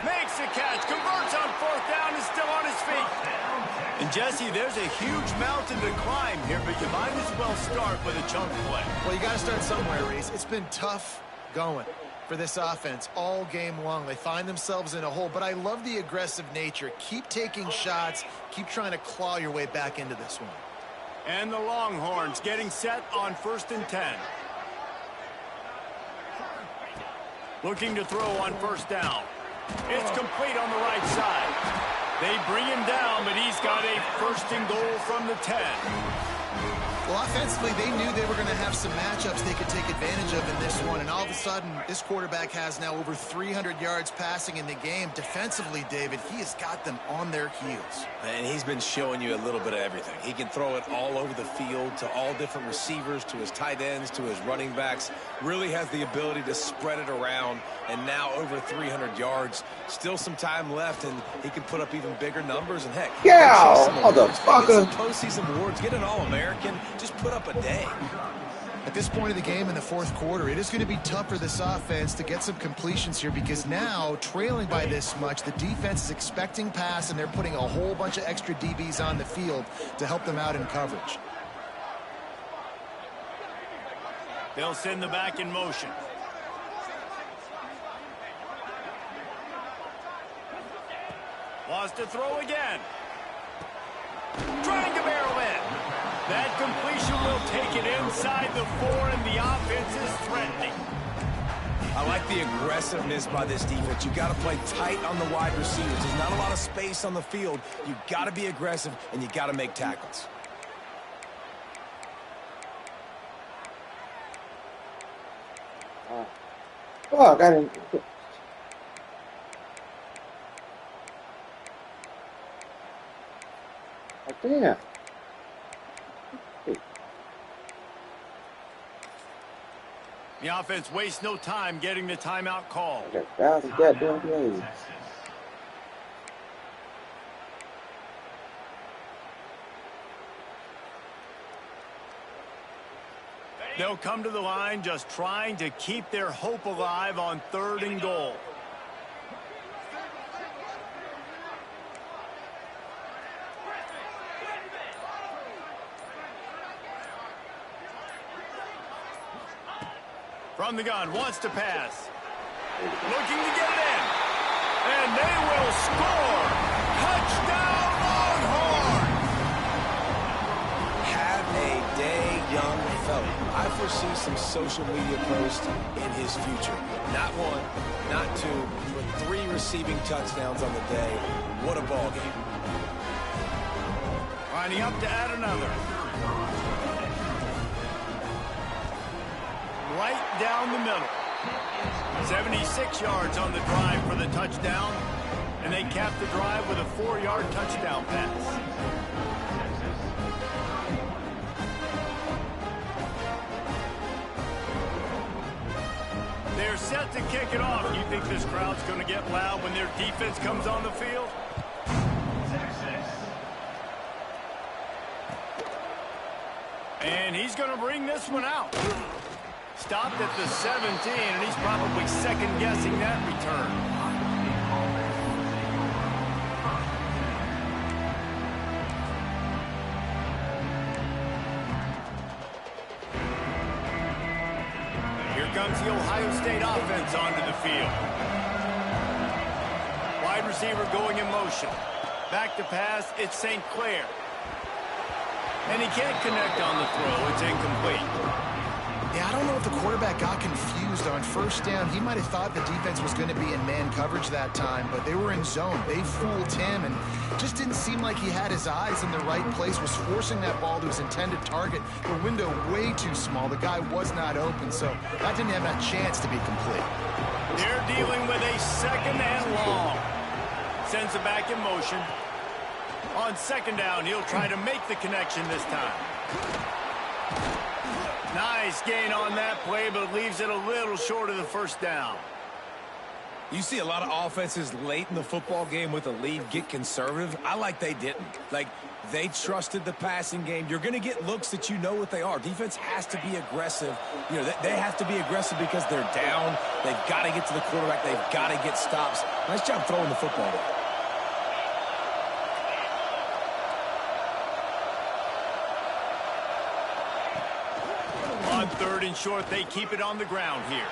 S1: Makes the catch, converts on 4th down, is still on his feet. And Jesse, there's a huge mountain to climb here, but you might as well start with a chunk play.
S3: Well, you got to start somewhere, Reese. It's been tough going for this offense all game long. They find themselves in a hole, but I love the aggressive nature. Keep taking shots. Keep trying to claw your way back into this one.
S1: And the Longhorns getting set on 1st and 10. Looking to throw on 1st down. It's complete on the right side. They bring him down, but he's got a 1st and goal from the 10.
S3: Well, offensively, they knew they were going to have some matchups they could take advantage of in this one, and all of a sudden, this quarterback has now over 300 yards passing in the game. Defensively, David, he has got them on their heels.
S4: And he's been showing you a little bit of everything. He can throw it all over the field to all different receivers, to his tight ends, to his running backs. Really has the ability to spread it around, and now over 300 yards. Still some time left, and he can put up even bigger numbers. And heck,
S2: Yeah,
S4: get some
S2: motherfucker.
S4: postseason awards, get an All-American, just put up a day.
S3: At this point of the game in the 4th quarter, it is going to be tough for this offense to get some completions here because now, trailing by this much, the defense is expecting pass, and they're putting a whole bunch of extra DBs on the field to help them out in coverage.
S1: They'll send the back in motion. Wants to throw again. Trying to barrel in. That completion will take it inside the 4, and the offense is threatening.
S4: I like the aggressiveness by this defense. You got to play tight on the wide receivers. There's not a lot of space on the field. You got to be aggressive, and you got to make tackles.
S2: Fuck, I didn't. Oh, damn.
S1: The offense wastes no time getting the timeout call.
S2: I got 1,000 goddamn plays.
S1: They'll come to the line just trying to keep their hope alive on 3rd and goal. From the gun, wants to pass. Looking to get it in. And they will score. Touchdown, Longhorns!
S4: Have a day, young fella. I foresee some social media posts in his future. Not 1, not 2, but 3 receiving touchdowns on the day. What a ball game.
S1: Lining up to add another. Right down the middle. 76 yards on the drive for the touchdown. And they cap the drive with a 4-yard touchdown pass. They're set to kick it off. You think this crowd's going to get loud when their defense comes on the field? And he's going to bring this one out. Stopped at the 17, and he's probably second-guessing that return. comes the Ohio State offense onto the field. Wide receiver going in motion. Back to pass, it's St. Clair. And he can't connect on the throw. It's incomplete.
S3: Yeah, I don't know if the quarterback got confused on first down. He might have thought the defense was going to be in man coverage that time, but they were in zone. They fooled him and just didn't seem like he had his eyes in the right place, was forcing that ball to his intended target. The window way too small. The guy was not open, so that didn't have that chance to be complete.
S1: They're dealing with a second and long. Sends it back in motion. On second down, he'll try to make the connection this time. Nice gain on that play, but leaves it a little short of the first down.
S4: You see a lot of offenses late in the football game with a lead get conservative. I like they didn't. Like, they trusted the passing game. You're going to get looks that you know what they are. Defense has to be aggressive. You know, they have to be aggressive because they're down. They've got to get to the quarterback. They've got to get stops. Nice job throwing the football.
S1: On third and short, they keep it on the ground here.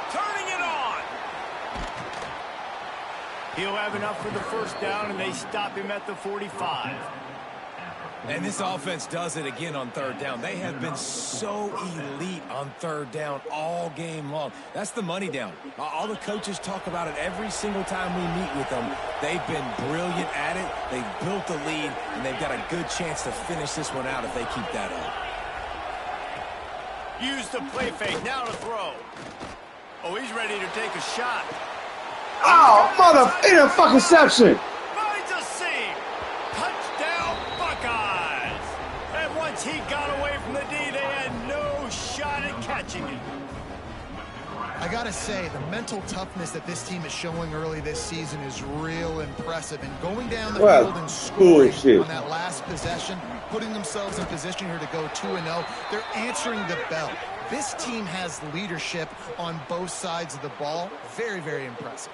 S1: Turning it on. He'll have enough for the first down, and they stop him at the 45.
S4: And this offense does it again on third down. They have been so elite on third down all game long. That's the money down. All the coaches talk about it every single time we meet with them. They've been brilliant at it. They've built the lead, and they've got a good chance to finish this one out if they keep that up.
S1: Use the play fake. Now to throw. Oh, he's ready to take a shot.
S2: Oh, mother, interception.
S1: Finds a seam. Touchdown, Buckeyes. And once he got away from the D, they had no shot at catching it.
S3: I got to say, the mental toughness that this team is showing early this season is real impressive. And going down the field and scoring on that last possession, putting themselves in position here to go 2-0, they're answering the bell. This team has leadership on both sides of the ball. Very, very impressive.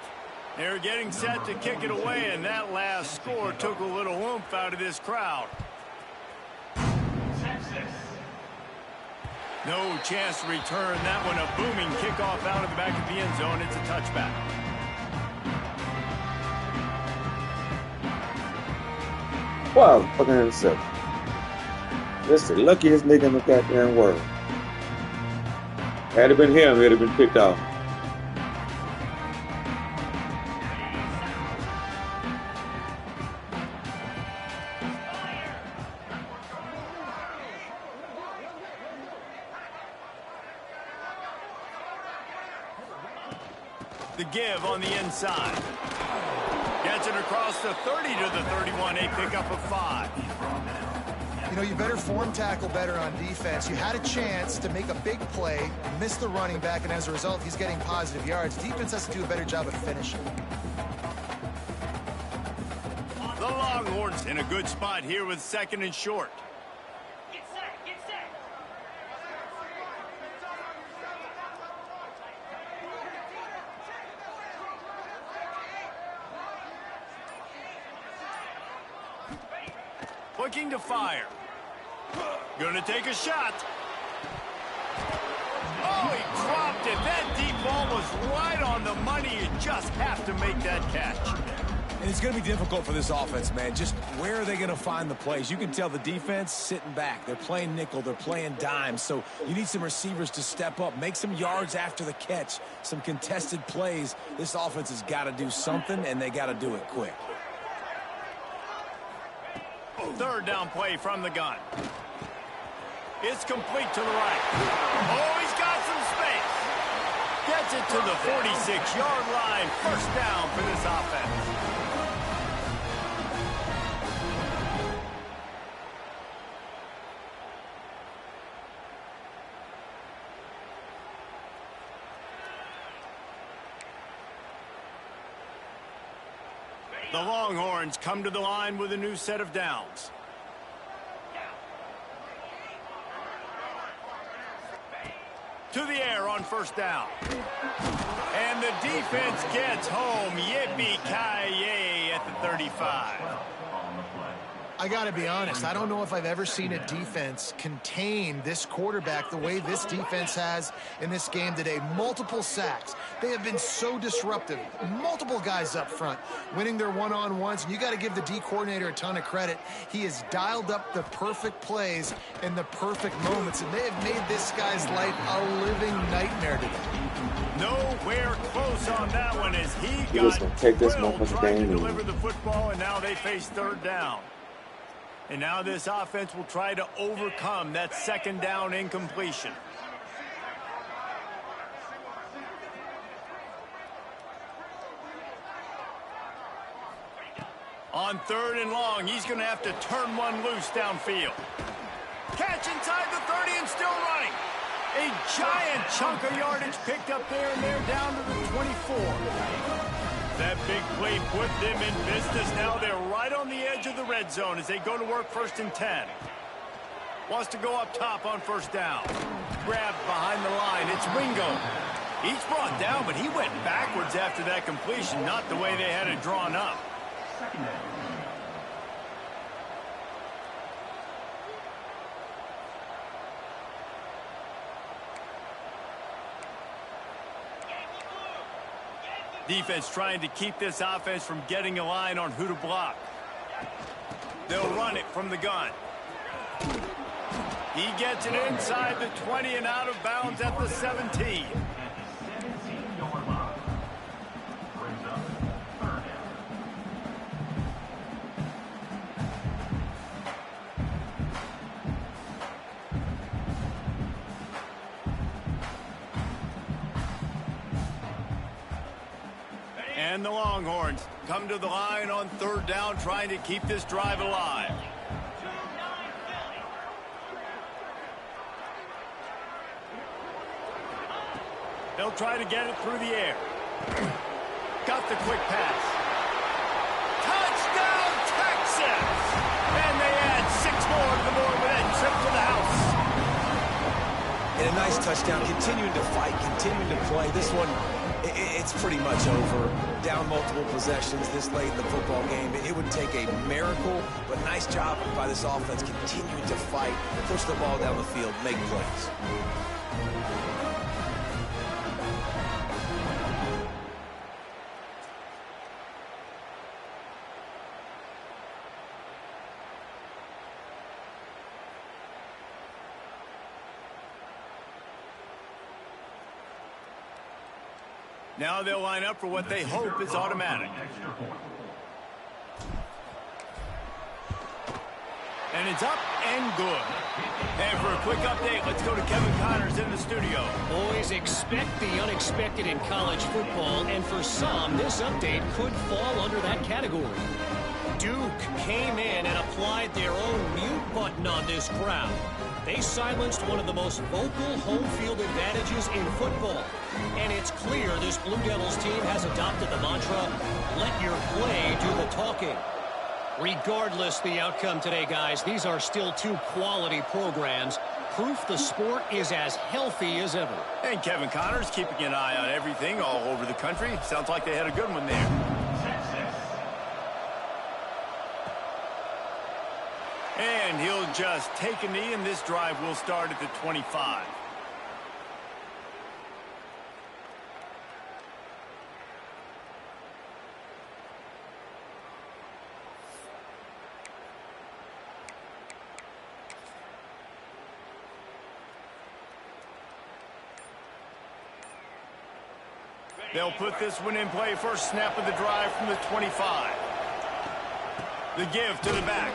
S1: They're getting set to kick it away, and that last score took a little oomph out of this crowd. No chance to return that one. A booming kickoff out of the back of the end zone. It's a touchback.
S2: Wow, fucking interception. That's the luckiest nigga in the goddamn world. Had it been him, he'd have been picked off.
S1: The give on the inside. Gets it across the 30 to the 31. A pickup of 5.
S3: You know, you better form tackle better on defense. You had a chance to make a big play, miss the running back, and as a result, he's getting positive yards. Defense has to do a better job of finishing.
S1: The Longhorns in a good spot here with second and short. Looking to fire. Gonna take a shot. Oh, he dropped it. That deep ball was right on the money. You just have to make that catch.
S4: And it's going to be difficult for this offense, man. Just where are they going to find the plays? You can tell the defense sitting back. They're playing nickel. They're playing dime. So you need some receivers to step up, make some yards after the catch, some contested plays. This offense has got to do something, and they got to do it quick.
S1: Third down play from the gun. It's complete to the right. Oh, he's got some space. Gets it to the 46-yard line. First down for this offense. The Longhorns come to the line with a new set of downs. To the air on first down. And the defense gets home. Yippee-ki-yay at the 35.
S3: I got to be honest, I don't know if I've ever seen a defense contain this quarterback the way this defense has in this game today. Multiple sacks. They have been so disruptive. Multiple guys up front winning their one-on-ones. And you got to give the D coordinator a ton of credit. He has dialed up the perfect plays in the perfect moments, and they have made this guy's life a living nightmare today.
S1: Nowhere close on that one as he
S2: just
S1: got
S2: gonna take this
S1: trying
S2: motherfucker
S1: to
S2: game
S1: deliver the football, and now they face third down. And now this offense will try to overcome that second down incompletion. On third and long, he's going to have to turn one loose downfield. Catch inside the 30 and still running. A giant chunk of yardage picked up there, and they're down to the 24. That big play put them in business. Now they're right on the edge of the red zone as they go to work first and 10. Wants to go up top on first down. Grabbed behind the line. It's Wingo. He's brought down, but he went backwards after that completion, not the way they had it drawn up. Defense trying to keep this offense from getting a line on who to block. They'll run it from the gun. He gets it inside the 20 and out of bounds at the 17. And the Longhorns come to the line on third down, trying to keep this drive alive. They'll try to get it through the air. Got the quick pass. Touchdown, Texas! And they add 6 more to the board with that trip to the house.
S4: And a nice touchdown, continuing to fight, continuing to play. This one, it's pretty much over. Down multiple possessions this late in the football game. It would take a miracle, but nice job by this offense continuing to fight, push the ball down the field, make plays.
S1: Now they'll line up for what they hope is automatic. And it's up and good. And for a quick update, let's go to Kevin Connors in the studio.
S5: Always expect the unexpected in college football, and for some, this update could fall under that category. Duke came in and applied their own mute button on this crowd. They silenced one of the most vocal home field advantages in football. And it's clear this Blue Devils team has adopted the mantra, let your play do the talking. Regardless the outcome today, guys, these are still 2 quality programs. Proof the sport is as healthy as ever.
S1: And Kevin Connors keeping an eye on everything all over the country. Sounds like they had a good one there. And he'll just take a knee, and this drive will start at the 25. They'll put this one in play. First snap of the drive from the 25. The give to the back.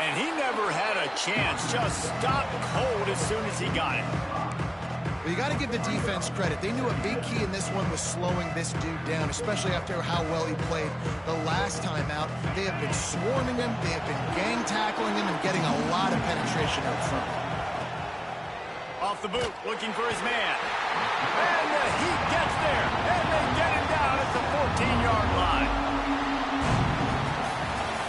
S1: And he never had a chance. Just stopped cold as soon as he got it.
S3: Well, you got to give the defense credit. They knew a big key in this one was slowing this dude down, especially after how well he played the last time out. They have been swarming him. They have been gang tackling him and getting a lot of penetration up front.
S1: Off the boot, looking for his man. And the Heat gets there. And they get him down at the 14-yard line.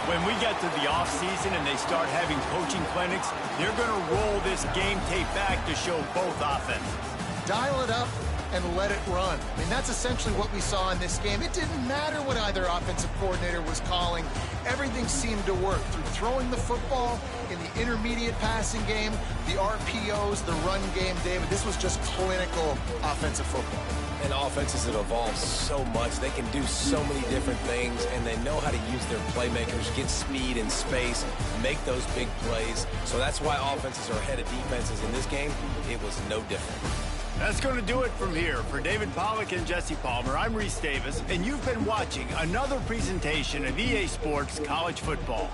S1: When we get to the offseason and they start having coaching clinics, they're going to roll this game tape back to show both offenses.
S3: Dial it up and let it run. I mean, that's essentially what we saw in this game. It didn't matter what either offensive coordinator was calling. Everything seemed to work through throwing the football, in the intermediate passing game, the RPOs, the run game, David. This was just clinical offensive football.
S4: And offenses have evolved so much. They can do so many different things, and they know how to use their playmakers, get speed and space, make those big plays. So that's why offenses are ahead of defenses in this game. It was no different.
S1: That's going to do it from here. For David Pollack and Jesse Palmer, I'm Reese Davis, and you've been watching another presentation of EA Sports College Football.